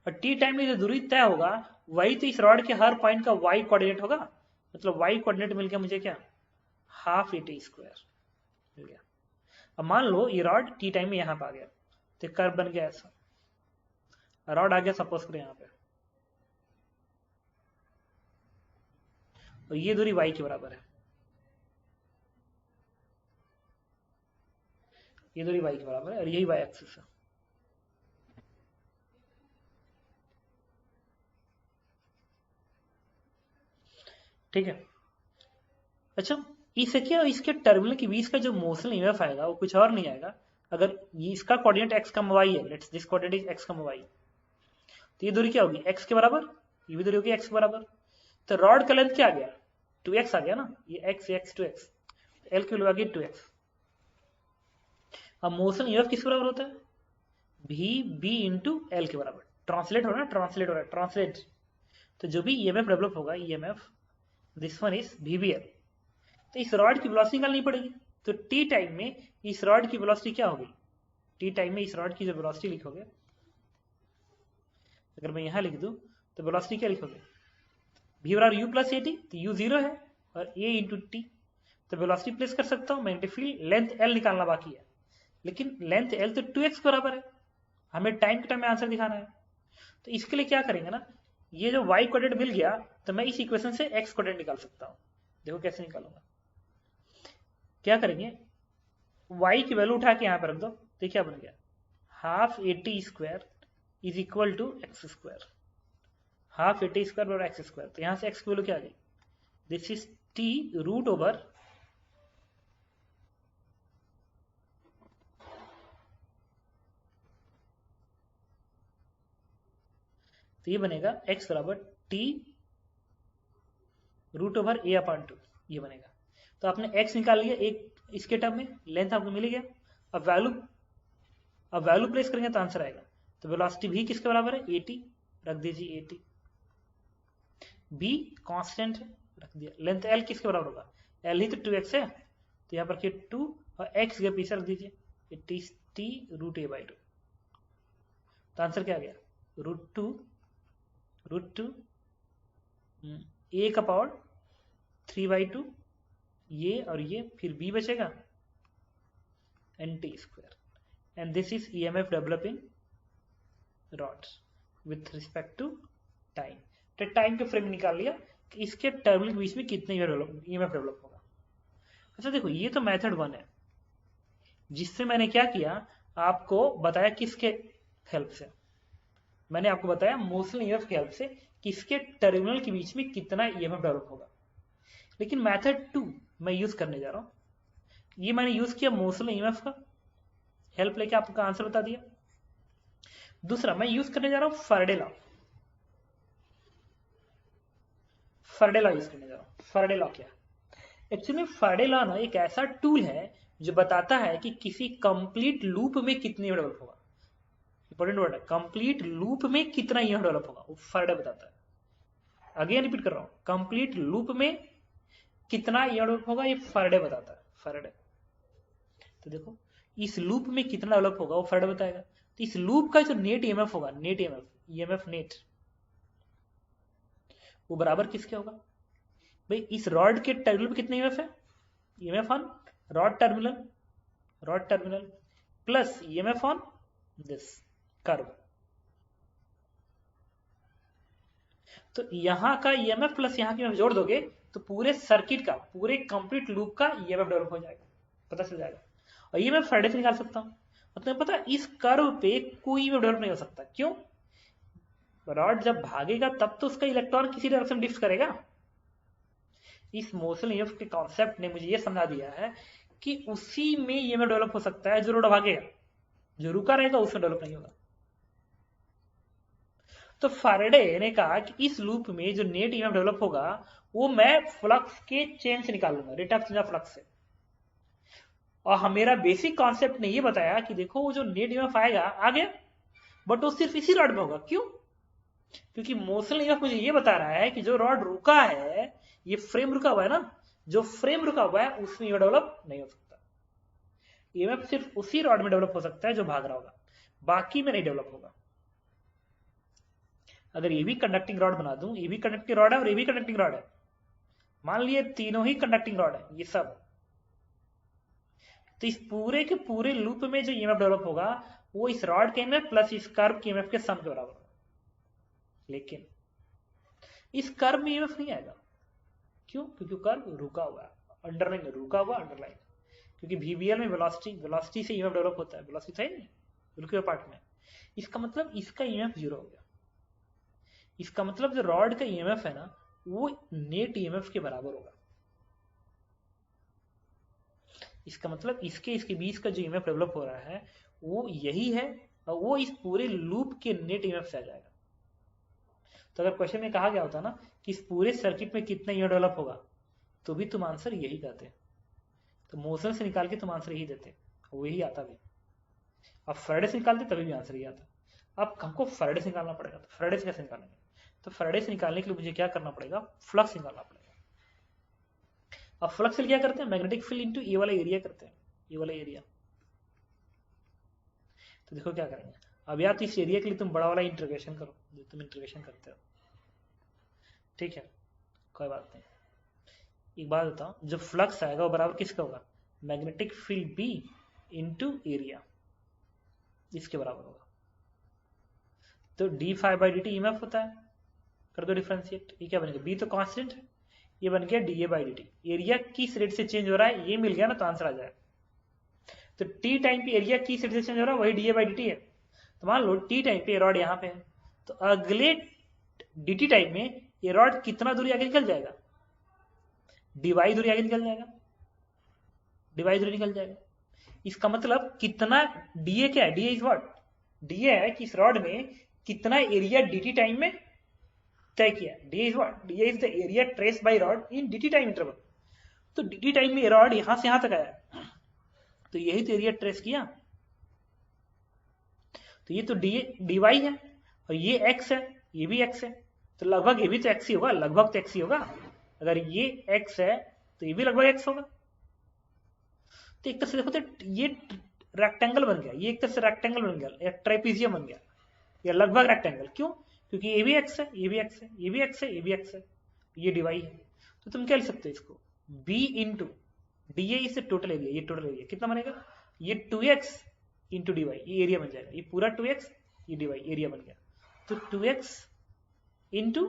और टी टाइम में जो दूरी तय होगा वही तो इस रॉड के हर पॉइंट का वाई कोऑर्डिनेट होगा, मतलब वाई कोऑर्डिनेट मिल गया मुझे क्या, हाफ ए टी स्क्वायर मिल गया। अब मान लो ये रॉड टी टाइम में यहां पर आ गया, तो कर्व बन गया ऐसा, रॉड आ गया सपोज करें यहाँ पे, और ये दूरी y के बराबर है, ये दूरी y के बराबर है, और यही y एक्सिस है। ठीक है। अच्छा इसे क्या, इसके टर्मिनल के बीच का जो मोशन ईएमएफ आएगा वो कुछ और नहीं आएगा, अगर ये इसका कोऑर्डिनेट x, y है, let's this coordinate is x, y, तो ये दूरी क्या होगी x के बराबर, ये भी दूरी होगी x के बराबर। तो रॉड का लेंथ क्या आ गया, 2x आ गया ना, ये x 2x, एल की वैल्यू आ गई 2x। अब मोशन ईएमएफ किस बराबर होता है, भी बी इंटू एल के बराबर, ट्रांसलेट हो रहा है, ट्रांसलेट हो रहा है, ट्रांसलेट। तो जो भी ईएमएफ डेवलप होगा, EMF this one is VBL, तो इस रॉड की वेलोसिटी निकालनी पड़ेगी। तो टी टाइम में इस रॉड की वेलोसिटी क्या होगी, टी टाइम में इस रॉड की जो वेलोसिटी लिखोगे, अगर मैं यहां लिख दूं तो वेलोसिटी क्या लिखोगे, v बराबर u प्लस ए टी, तो u 0 है और a इंटू टी, तो वेलोसिटी प्लेस कर सकता हूं। मैग्नेटिक फील्ड लेंथ l निकालना बाकी है, लेकिन लेंथ l तो 2x बराबर है, हमें टाइम के टाइम में आंसर दिखाना है। तो इसके लिए क्या करेंगे ना, ये जो y कोऑर्डिनेट मिल गया तो मैं इस इक्वेशन से x कोऑर्डिनेट निकाल सकता हूं। देखो कैसे निकालूंगा, क्या करेंगे, y की वैल्यू उठा के यहां पर रख दो, तो क्या बन गया, half A T square is equal to X square, half A T square और एक्स स्क्वायर। तो यहां से x की वैल्यू क्या आ गई, this is t root over, तो ये बनेगा x बराबर t root over a upon 2, ये बनेगा। तो आपने x निकाल लिया एक इसके टर्म में, लेंथ आपको मिल गया। अब वैल्यू प्लेस करेंगे तो आंसर आएगा। तो वेलोसिटी भी किसके बराबर है, at, रख दीजिए at, b कांस्टेंट है, रख दिया। लेंथ l किसके बराबर होगा, l ही तो 2x है, तो यहाँ पर 2 और x के पीछे रख दीजिए, it is t root a by 2। तो आंसर क्या आ गया, रूट टू a का पावर 3/2, ये और ये, फिर b बचेगा N T square, and this is EMF developing rods with respect to time. तो टाइम के फ्रेम निकाल लिया कि इसके टर्मिनल के बीच में कितने ईएमएफ डेवलप होगा। अच्छा देखो ये तो मेथड 1 है, जिससे मैंने क्या किया, आपको बताया किसके हेल्प से, मैंने आपको बताया मोशन ईएमएफ की हेल्प से किसके टर्मिनल के बीच में कितना ईएमएफ डेवलप होगा। लेकिन मेथड 2 मैं यूज करने जा रहा हूं, ये मैंने यूज किया मोशन ईएमएफ का हेल्प लेके आपका आंसर बता दिया। दूसरा मैं यूज करने जा रहा हूं Faraday law, Faraday law use करने जा रहा हूं। फैराडे लॉ क्या, एक्चुअली फैराडे लॉ ना एक ऐसा टूल है जो बताता है कि किसी कंप्लीट लूप में कितनी डेवलप होगा। इंपॉर्टेंट वर्ड है, कंप्लीट लूप में कितना ईएमएफ डेवलप होगा वो फैराडे बताता है। अगेन रिपीट कर रहा हूं, कंप्लीट लूप में कितना ईएमएफ होगा ये फैराडे बताता है, फैराडे। तो देखो इस लूप में कितना डेवलप होगा वो फैराडे बताएगा। तो इस लूप का जो नेट ईएमएफ होगा, नेट ईएमएफ नेट, वो बराबर किसके होगा भाई, इस रॉड के टर्मिनल पे कितना ईएमएफ है, EMF on rod terminal plus EMF on this curve. तो यहां का ईएमएफ प्लस यहां की ईएमएफ जोड़ दोगे तो पूरे सर्किट का, पूरे कंप्लीट लूप का ईएमएफ डेवलप हो जाएगा, पता चल जाएगा। और ये मैं फैराडे से निकाल सकता हूं। मतलब पता इस कर्व पे कोई ईएमएफ डेवलप नहीं हो सकता। क्यों? रॉड जब भागेगा तब तो उसका इलेक्ट्रॉन किसी डायरेक्शन में डिफ्ट करेगा। इस मोशन ईएमएफ के कॉन्सेप्ट ने मुझे ये समझा दिया है कि उसी में ईएमएफ डेवलप हो सकता है जो रॉड भागेगा, जो रुका रहेगा उसमें डेवलप नहीं होगा। तो फैराडे ने कहा कि इस लूप में जो नेट ईएमएफ डेवलप होगा वो मैं फ्लक्स के चेन से निकाल लूंगा, rate of change of flux से। और मेरा बेसिक कॉन्सेप्ट ने ये बताया कि देखो वो जो नेट ईएमएफ आएगा आ गया, बट वो सिर्फ इसी रॉड में होगा। क्यों? क्योंकि मोशन ईएमएफ मुझे ये बता रहा है कि जो रॉड रुका है, ये फ्रेम रुका हुआ है ना, जो फ्रेम रुका हुआ है उसमें ये डेवलप नहीं हो सकता। ईएमएफ सिर्फ उसी रॉड में डेवलप हो सकता है जो भाग रहा होगा, बाकी में नहीं डेवलप होगा। अगर ये भी कंडक्टिंग रॉड बना दूं, ये भी कंडक्टिंग रॉड है और ये भी कंडक्टिंग रॉड है, मान लिए तीनों ही कंडक्टिंग रॉड है ये सब, तो इस पूरे के पूरे लूप में जो ईएमएफ डेवलप होगा वो इस रॉड के ईएमएफ प्लस इस कर्व के ईएमएफ के सम के बराबर होगा। लेकिन इस कर्व में ईएमएफ नहीं आएगा। क्यों? क्योंकि कर्व रुका हुआ है, अंडरलाइन रुका हुआ, अंडरलाइन। क्योंकि वीबीएल में वेलोसिटी से ईएमएफ डेवलप होता है, वेलोसिटी है नहीं रुके हुए पार्ट में। इसका मतलब इसका ईएमएफ जीरो हो गया। इसका मतलब जो रॉड का ईएमएफ है ना वो नेट ईएमएफ के बराबर होगा। इसका मतलब इसके बीच का जो ईएमएफ डेवलप हो रहा है वो यही है, और वो इस पूरे लूप के नेट ईएमएफ से आ जाएगा। तो अगर क्वेश्चन में कहा गया होता ना कि इस पूरे सर्किट में कितना ईएमएफ डेवलप होगा, तो भी तुम आंसर यही कहते। तो मोशन से निकाल के तुम आंसर यही देते, वही आता भी। अब फैराडे से निकालते तभी भी आंसर यही आता। अब हमको फैराडे से निकालना पड़ेगा। तो फैराडे से कैसे निकालेंगे? तो फैराडे से निकालने के लिए मुझे क्या करना पड़ेगा, फ्लक्स निकालना पड़ेगा। अब फ्लक्स से क्या करते हैं, मैग्नेटिक फील्ड इनटू ये वाला एरिया करते हैं, ये वाला एरिया। तो देखो क्या करेंगे, अब या तो इस एरिया के लिए तुम बड़ा वाला इंटीग्रेशन करो जो तुम इंटीग्रेशन करते हो, ठीक है, कोई बात नहीं। एक बात बताओ, जो फ्लक्स आएगा वो बराबर किसका होगा, magnetic field B into area, इसके बराबर होगा। तो D phi by D T EMF होता है, कर दो डिफरेंशिएट। ये क्या बनेगा, बी तो कांस्टेंट है, ये बन गया D A by D T. Area किस रेट से चेंज हो रहा है ये मिल गया ना, तो आंसर आ जाएगा। तो टी टाइम पे एरिया किस रेट से चेंज हो रहा है वही D A by D T है। तो मान लो टी टाइम पे रॉड यहाँ पे है, तो अगले डी टी टाइम में ये रॉड कितना दूरी आगे निकल जाएगा, डीवाई दूरी आगे निकल जाएगा, डीवाई दूरी निकल जाएगा। इसका मतलब कितना डीए क्या है, डीए इज व्हाट, डीए है कि इस रॉड में कितना एरिया डीटी टाइम में तय किया। D is what, D is the area trace by rod in DT time interval. तो डीटी टाइम में रॉड यहां से यहां तक आया, तो यही तो एरिया ट्रेस किया। तो ये तो डी वाई है और ये एक्स है, ये भी एक्स है, तो लगभग ये भी तो एक्स ही होगा, लगभग तो एक्स ही होगा। अगर ये एक्स है तो ये भी लगभग एक्स होगा। तो एक तरह से देखो तो ये रेक्टेंगल बन गया, ये एक तरह से रेक्टेंगल बन गया या ट्रेपीजियम बन गया, या लगभग रेक्टेंगल। क्यों? क्योंकि ये भी एक्स है, ये भी एक्स है, ये भी एक्स है, ये भी एक्स है, ये डीवाई है। तो तुम क्या लिख सकते हो इसको, बी इंटू डी ए इस टोटल एरिया, ये टोटल एरिया कितना बनेगा, ये 2x इंटू डीवाई, ये एरिया बन जाएगा, ये पूरा 2x, ये डीवाई एरिया बन गया। तो 2x इंटू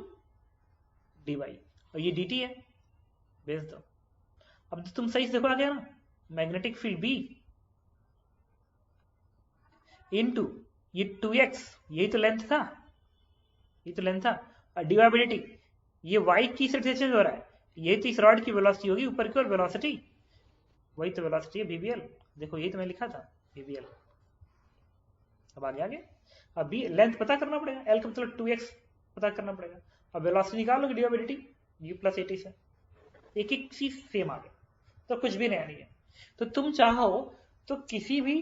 डीवाई, और ये dt है, भेज दो। अब तो तुम सही से देखो आ गया ना, मैग्नेटिक फील्ड B इंटू ये 2x, यही तो लेंथ था, ये तो लेंथ था, और dy बाई dt, ये y की से चेंज हो रहा है, यही तो इस रॉड की वेलोसिटी होगी ऊपर की ओर, वेलोसिटी वही तो वेलोसिटी है VBL। देखो यही तो मैं लिखा था VBL। अब आगे आगे अब भी लेंथ पता करना पड़ेगा, L का मतलब 2x पता करना पड़ेगा। अब वेलोसिटी निकालोगे dy by dt u plus at से, एक एक चीज सेम आ गया, तो कुछ भी नया नहीं है। तो तुम चाहो तो किसी भी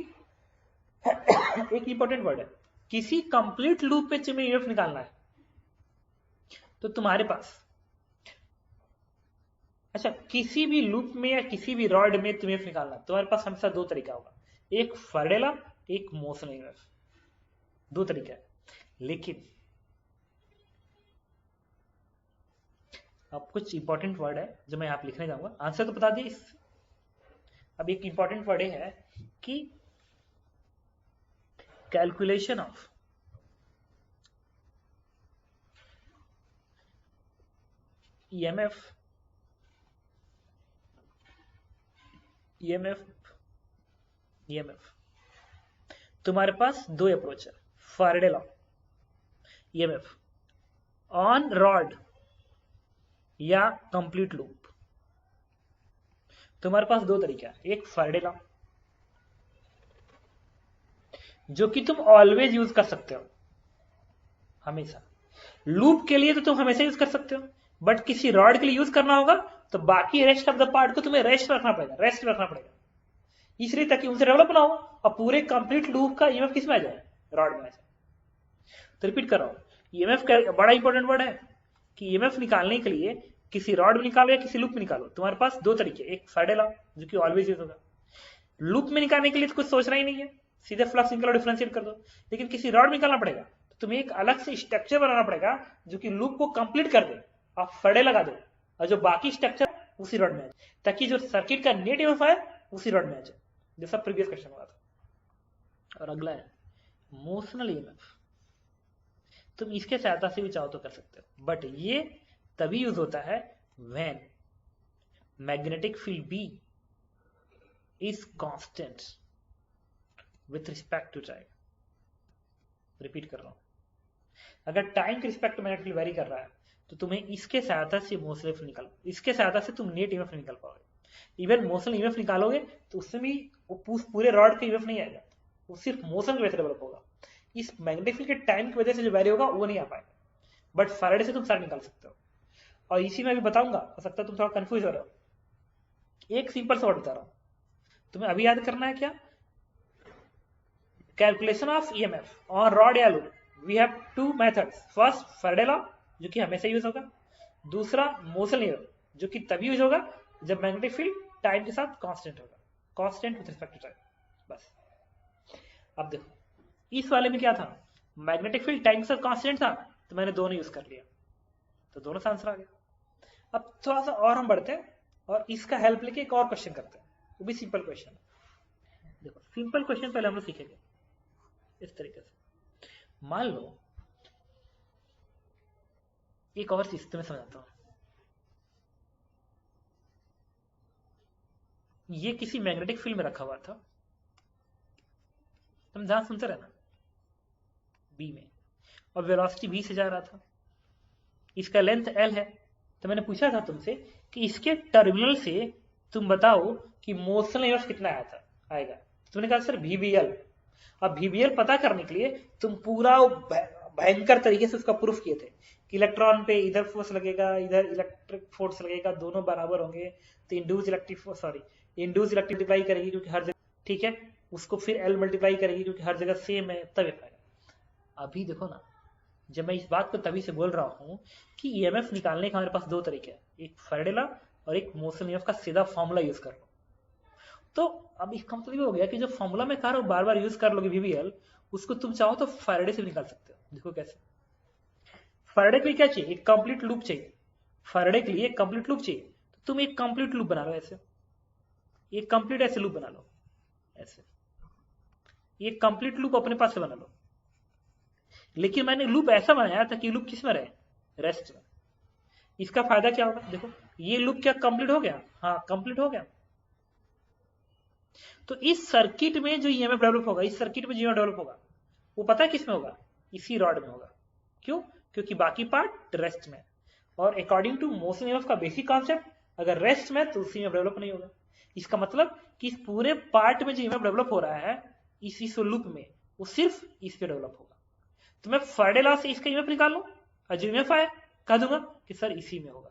एक इंपॉर्टेंट वर्ड है, किसी कंप्लीट लूप पे तुम्हें ईएमएफ निकालना है तो तुम्हारे पास, अच्छा किसी भी लूप में या किसी भी रॉड में तुम्हें निकालना, तुम्हारे पास हमेशा दो तरीका होगा, एक फैराडे लॉ, एक मोशन ईएमएफ, दो तरीका है। लेकिन अब कुछ इंपॉर्टेंट वर्ड है जो मैं यहां पे लिखने जाऊंगा, आंसर तो बता दिए। अब एक इंपॉर्टेंट वर्ड है कि कैलकुलेशन ऑफ ईएमएफ, ईएमएफ तुम्हारे पास दो अप्रोच है, Faraday law, EMF on rod या कंप्लीट लूप। तुम्हारे पास दो तरीका है, एक फैराडे लॉ जो कि तुम ऑलवेज यूज कर सकते हो, हमेशा लूप के लिए तो तुम हमेशा यूज कर सकते हो, बट किसी रॉड के लिए यूज करना होगा तो बाकी रेस्ट ऑफ द पार्ट को तुम्हें रेस्ट रखना पड़ेगा, इसलिए ताकि उनसे डेवलप ना हो और पूरे कंप्लीट लूप का ईएमएफ किस में आ जाए, रॉड में आ जाए। तो रिपीट कर रहा हूं, ईएमएफ का बड़ा इंपॉर्टेंट वर्ड है कि ईएमएफ निकालने के लिए किसी रॉड में निकालो या किसी लूप में निकालो, तुम्हारे पास दो तरीके, एक फैराडे लॉ जो कि ऑलवेज यूज होगा, लूप में निकालने के लिए तो कुछ सोचना ही नहीं है, सीधे फ्लक्स निकालो, डिफरेंशिएट कर दो। लेकिन किसी रॉड में निकालना पड़ेगा तो तुम्हें एक अलग से स्ट्रक्चर बनाना पड़ेगा जो कि लूप को कंप्लीट कर दे, आप फैराडे लगा दो और जो बाकी स्ट्रक्चर उसी रॉड में आ जाए, ताकि जो सर्किट का नेट ईएमएफ है उसी रॉड में आ जाए, जैसा प्रीवियस क्वेश्चन हुआ था। और अगला है मोशनल ईएमएफ, तुम इसके सहायता से भी चाहो तो कर सकते हो, बट ये तभी यूज होता है when magnetic field B is constant with respect to time. Repeat कर रहा हूं, अगर टाइम के रिस्पेक्ट मैग्नेटिक फील्ड वेरी कर रहा है तो तुम्हें इसके सहायता से मोशनल ईएमएफ निकाल, इसके सहायता से तुम नेट ईएमएफ निकाल पाओगे। इवन मोशनल ईएमएफ निकालोगे तो उसमें भी पूरे रॉड का ईएमएफ नहीं आएगा, वो सिर्फ मोशन की वजह से डेवलप होगा, इस मैग्नेटिक फील्ड के टाइम की वजह से जो वैल्यू होगा वो नहीं आ पाएगा। बट फैराडे से तुम सारा निकाल सकते हो, और इसी में भी बताऊंगा, हो सकता है तुम थोड़ा कंफ्यूज हो रहे हो। एक सिंपल सा वर्ड बता रहा हूं, तुम्हें अभी याद करना है क्या, calculation of EMF on rod या loop, we have two methods, first Faraday law जो कि हमेशा यूज होगा, दूसरा मोशन ईएमएफ जो कि तभी यूज होगा जब मैग्नेटिक फील्ड टाइम के साथ कांस्टेंट होगा, constant with respect to time. बस अब देखो इस वाले में क्या था, मैग्नेटिक फील्ड टाइम के साथ कांस्टेंट था तो मैंने दोनों यूज कर लिया, तो दोनों से आंसर आ गया। अब थोड़ा सा और हम बढ़ते हैं और इसका हेल्प लेके एक और क्वेश्चन करते हैं, वो भी सिंपल क्वेश्चन है। देखो सिंपल क्वेश्चन पहले हम लोग सीखेंगे इस तरीके से, मान लो एक और चीज तुम्हें समझाता हूं, ये किसी मैग्नेटिक फील्ड में रखा हुआ था, तुम ध्यान सुनते रहना, बी में, और वेलोसिटी v से जा रहा था, इसका लेंथ l है, तो मैंने पूछा था तुमसे कि इसके टर्मिनल से तुम बताओ कि मोशनल ईएमएफ कितना आएगा, तुमने कहा सर VBL। अब VBL पता करने के लिए तुम पूरा भयंकर तरीके से उसका प्रूफ किए थे कि इलेक्ट्रॉन पे इधर फोर्स लगेगा, इधर इलेक्ट्रिक फोर्स लगेगा, दोनों बराबर होंगे, तो इंड्यूस इलेक्ट्रिक करेगी क्योंकि हर जगह, ठीक है, उसको फिर L मल्टीप्लाई करेगी क्योंकि हर जगह सेम है, तब पाएगा। अभी देखो ना, जब मैं इस बात को तभी से बोल रहा हूं कि ईएमएफ निकालने का हमारे पास दो तरीके हैं, एक फैराडे लॉ और एक मोशन ईएमएफ का सीधा फॉर्मूला यूज कर लो। तो अब इसका मतलब हो गया कि जो फॉर्मूला में कह रहा हूं बार बार यूज कर लोगे VBL, उसको तुम चाहो तो फैराडे से भी निकाल सकते हो। देखो कैसे, फैराडे के लिए क्या चाहिए, एक कंप्लीट लूप चाहिए, फैराडे के लिए एक कंप्लीट लूप चाहिए, तो तुम एक कंप्लीट लूप बना लो, ऐसे एक कंप्लीट ऐसे लूप बना लो, ऐसे एक कंप्लीट लूप अपने पास से बना लो। लेकिन मैंने लूप ऐसा बनाया था कि लूप किस में रहे, रेस्ट में। इसका फायदा क्या होगा, देखो ये लूप क्या कंप्लीट हो गया, हाँ कंप्लीट हो गया। तो इस सर्किट में जो ईएमएफ डेवलप होगा, इस सर्किट में जो ईएमएफ डेवलप होगा वो पता है किस में होगा, इसी रॉड में होगा। क्यों, क्योंकि बाकी पार्ट रेस्ट में, और अकॉर्डिंग टू मोशन ईएमएफ का बेसिक कॉन्सेप्ट, अगर रेस्ट में तो उसी में डेवलप नहीं होगा। इसका मतलब कि इस पूरे पार्ट में जो ईएमएफ डेवलप हो रहा है इस लूप में, वो सिर्फ इस पे डेवलप होगा। तो मैं फैराडे लॉ से इसका ईएमएफ निकाल लूं और जो ईएमएफ आए कह दूंगा कि सर इसी में होगा।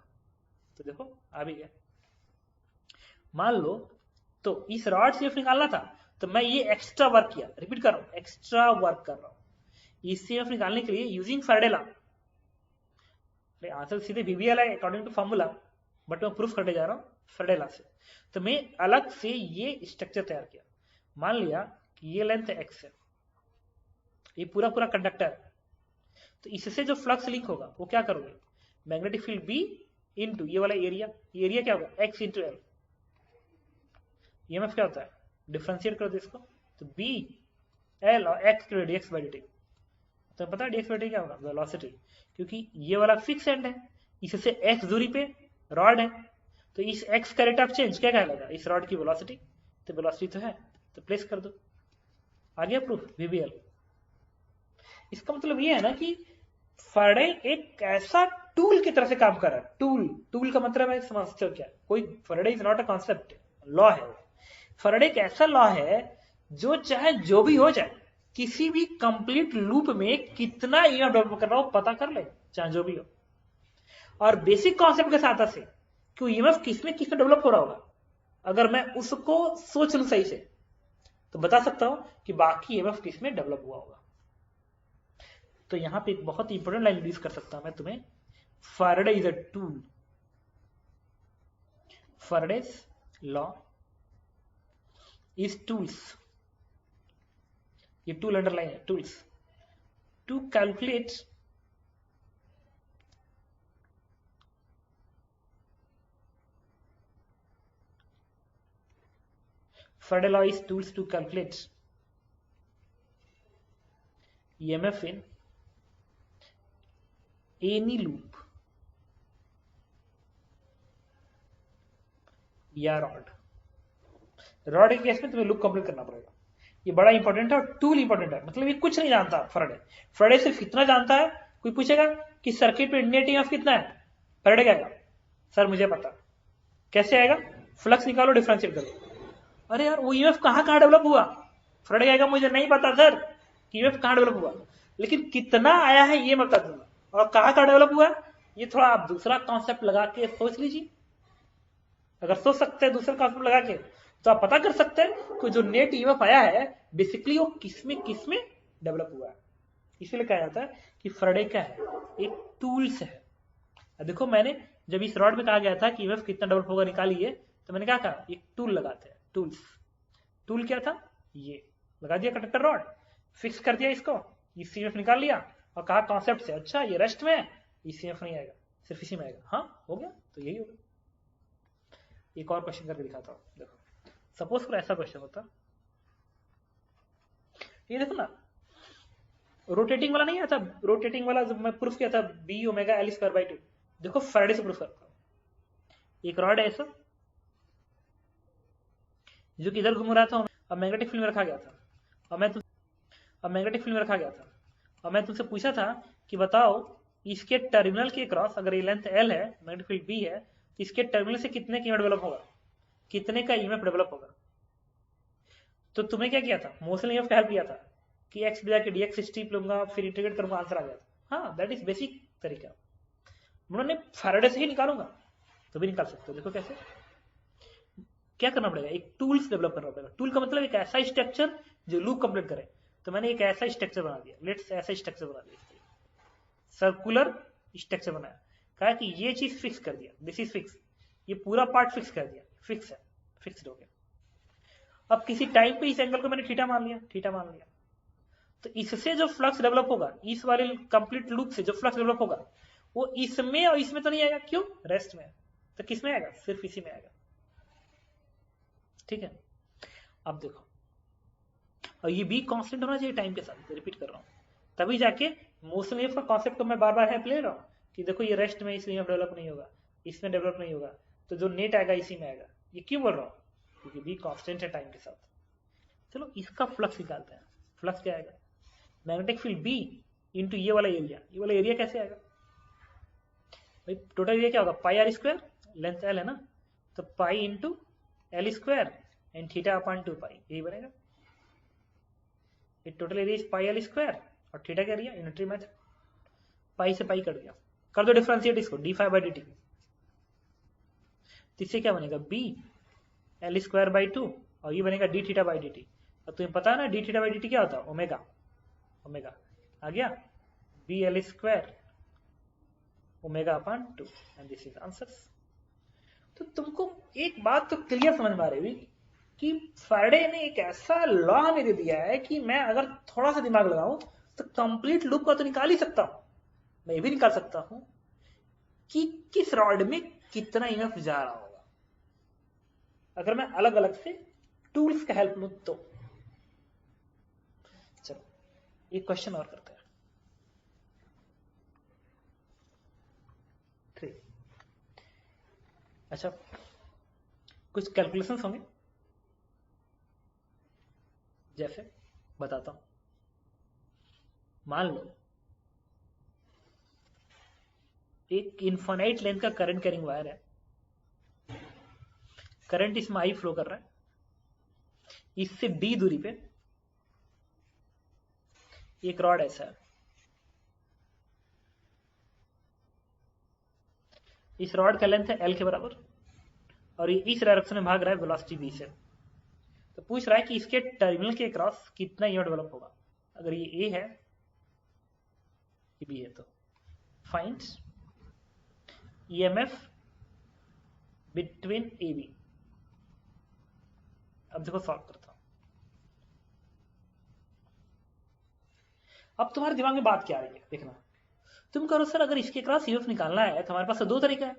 तो देखो आ भी गया। मान लो तो इस रॉड से ईएमएफ निकालना था, तो मैं ये एक्स्ट्रा वर्क किया, रिपीट कर रहा हूं, एक्स्ट्रा वर्क कर रहा हूं, ईसीएफ निकालने के लिए यूजिंग फैराडे लॉ, आंसर सीधे वीबीएल है अकॉर्डिंग टू फॉर्मूला, बट मैं प्रूफ करने जा रहा हूँ फैराडे लॉ से। तो मैं अलग से ये स्ट्रक्चर तैयार किया। मान लिया कि ये लेंथ एक्स है, ये पूरा पूरा कंडक्टर है, तो इससे जो फ्लक्स लिंक होगा वो क्या करोगे, मैग्नेटिक फील्ड बी इंटू ये वाला एरिया, ये एरिया क्या होगा एक्स इंटू एल, ईएमएफ क्या होता है, डिफ्रेंशिएट कर दो इसको, तो बी एल और एक्स के डीएक्स बाई डी, तो पता है डीएक्स बाई डी क्या होगा, वेलोसिटी, क्योंकि ये वाला फिक्स एंड है, इससे एक्स दूरी पे रॉड है, तो इस एक्स का रेट ऑफ चेंज क्या कहलाएगा, इस रॉड की वेलोसिटी, तो वेलोसिटी तो है, तो प्लेस कर दो, आ गया प्रूफ वीबीएल। इसका मतलब ये है ना कि फैराडे एक ऐसा टूल की तरह से काम कर रहा है। टूल का मतलब है, समझते हो क्या, कोई Faraday is not a concept, law है। फैराडे एक ऐसा लॉ है जो चाहे जो भी हो जाए, किसी भी कंप्लीट लूप में कितना ईएमएफ डेवलप कर रहा हो पता कर ले, चाहे जो भी हो, और बेसिक कॉन्सेप्ट के साथ से कि ईएमएफ किसमें डेवलप हो रहा होगा, अगर मैं उसको सोच लूं सही से तो बता सकता हूं कि बाकी ईएमएफ किसमें डेवलप हुआ होगा। तो यहां पे एक बहुत इंपॉर्टेंट लाइन यूज कर सकता हूं मैं तुम्हें, Faraday is a tool, Faraday's law is tools, ये टूल अंडरलाइन है, tools to calculate Faraday law is tools to calculate EMF in any loop या रॉड के केस में तुम्हें लूप कंप्लीट करना पड़ेगा, ये बड़ा इंपॉर्टेंट है और टूल इंपॉर्टेंट है, मतलब ये कुछ नहीं जानता फैराडे सिर्फ इतना जानता है, कोई पूछेगा कि सर्किट पे नेट ईएमएफ कितना है, फैराडे क्या आएगा, सर मुझे पता, कैसे आएगा, फ्लक्स निकालो डिफरेंशिएट करो, अरे यार वो ईएमएफ कहां डेवलप हुआ, फैराडे आएगा मुझे नहीं पता सर कि ईएमएफ कहां डेवलप हुआ, लेकिन कितना आया है ये मैं बता दूंगा, और कहां डेवलप हुआ ये थोड़ा आप दूसरा कॉन्सेप्ट लगा के सोच लीजिए, अगर सोच सकते हैं दूसरा कॉन्सेप्ट लगा के तो आप पता कर सकते हैं कि जो नेट ईएमएफ आया है बेसिकली वो किसमें डेवलप हुआ है। इसीलिए कहा जाता है कि फैराडे क्या है, एक टूल्स है। देखो मैंने जब इस रॉड में कहा गया था कि ईएमएफ कितना डेवलप होगा निकालिए, तो मैंने क्या कहा, एक टूल लगाते हैं, टूल्स, टूल क्या था, ये लगा दिया कंडक्टर रॉड, फिक्स कर दिया इसको, ईएमएफ निकाल लिया और कहा कॉन्सेप्ट से, अच्छा ये रेस्ट में है, ईएमएफ नहीं आएगा, सिर्फ इसी में आएगा, हाँ हो गया, तो यही होगा। एक और क्वेश्चन करके दिखाता हूं, देखो सपोज करो ऐसा क्वेश्चन होता, ये देखो ना रोटेटिंग वाला नहीं आता, रोटेटिंग वाला जब मैं प्रूफ किया था B omega L square by 2, देखो फैराडे से प्रूफ करता हूं, एक रॉड है ऐसा जो कि इधर घूम रहा था, अब मैग्नेटिक फील्ड में रखा गया था, और मैं तुमसे पूछा था कि बताओ इसके टर्मिनल के क्रॉस अगर ये लेंथ एल है, मैग्नेटिक फील्ड बी है, तो इसके टर्मिनल से कितने का ईएमएफ डेवलप होगा, कितने का ईएमएफ डेवलप होगा। तो तुम्हें क्या किया था, मोशन ईएमएफ का हेल्प किया था कि एक्स बजा के डीएक्स स्टीप लूंगा, फिर इंटीग्रेट करूंगा, आंसर आ गया था, हाँ दैट इज बेसिक तरीका। उन्होंने फैराडे से ही निकालूंगा तो भी निकाल सकते हो, देखो कैसे, क्या करना पड़ेगा, एक टूल्स डेवलप करना पड़ेगा। टूल का मतलब एक ऐसा स्ट्रक्चर जो लूप कंप्लीट करे, तो मैंने एक ऐसा स्ट्रक्चर बना दिया, लेट्स ऐसा स्ट्रक्चर बना दिया, सर्कुलर स्ट्रक्चर बनाया, कहा कि ये चीज फिक्स कर दिया, दिस इज फिक्स, ये पूरा पार्ट फिक्स कर दिया, फिक्स है, फिक्स्ड हो गया। अब किसी टाइम पे इस एंगल को मैंने थीटा मान लिया, तो इससे जो फ्लक्स डेवलप होगा, इस वाले कंप्लीट लूप से जो फ्लक्स डेवलप होगा वो इसमें और इसमें तो नहीं आएगा, क्यों, रेस्ट में, तो किस में आएगा, सिर्फ इसी में आएगा, ठीक है। अब देखो, और ये भी कांस्टेंट होना चाहिए टाइम के साथ, रिपीट कर रहा हूं, तभी जाके मोशन वेव का कॉन्सेप्ट को मैं बार बार हेल्प ले रहा हूं कि देखो ये रेस्ट में इसलिए डेवलप नहीं होगा, इसमें डेवलप नहीं होगा, तो जो नेट आएगा इसी में आएगा, ये क्यों बोल रहा हूं, क्योंकि भी कांस्टेंट है टाइम के साथ। चलो इसका फ्लक्स निकालते हैं, फ्लक्स क्या आएगा, मैग्नेटिक फील्ड बी इंटू ये वाला एरिया कैसे आएगा भाई, टोटल एरिया क्या होगा, pi R square, length L है ना, तो pi into L square and theta upon 2 pi, यही बनेगा, ये total area is pi L square और थीटा क्या एरिया, यूनिटरी मेथड, पाई से पाई कट गया, कर दो डिफरेंशिएट इसको, D phi by D T, तो इससे क्या बनेगा, बी एल स्क्वायर बाई 2 और ये बनेगा D theta by D T, और तुम्हें पता है ना D theta by D T क्या होता है, ओमेगा, आ गया, BL square omega upon 2 and this is answers. तो तुमको एक बात तो क्लियर समझ में आ रही हुई कि फैराडे ने एक ऐसा लॉ हमें दे दिया है कि मैं अगर थोड़ा सा दिमाग लगाऊं तो कंप्लीट लूप का तो निकाल ही सकता हूं। मैं ये भी निकाल सकता हूं कि किस रॉड में कितना ईएमएफ जा रहा होगा अगर मैं अलग अलग से टूल्स का हेल्प लूं तो। चलो एक क्वेश्चन और करते हैं। 3। अच्छा, कुछ कैलकुलेशंस होंगे, जैसे बताता हूं। मान लो एक इनफाइनाइट लेंथ का करंट कैरिंग वायर है, करंट इसमें आई फ्लो कर रहा है, इससे डी दूरी पे एक रॉड ऐसा है, इस रॉड का लेंथ है एल के बराबर और ये इस डायरेक्शन में भाग रहा है वेलोसिटी v से। तो पूछ रहा है कि इसके टर्मिनल के क्रॉस कितना ईएमएफ डेवलप होगा। अगर ये ए है, ये बी है, तो find EMF between A B. अब देखो सॉल्व करता हूं। अब तुम्हारे दिमाग में बात क्या आ रही है देखना। तुम करो सर अगर इसके क्रॉस ईएमएफ निकालना है तो हमारे पास तो दो तरीका है।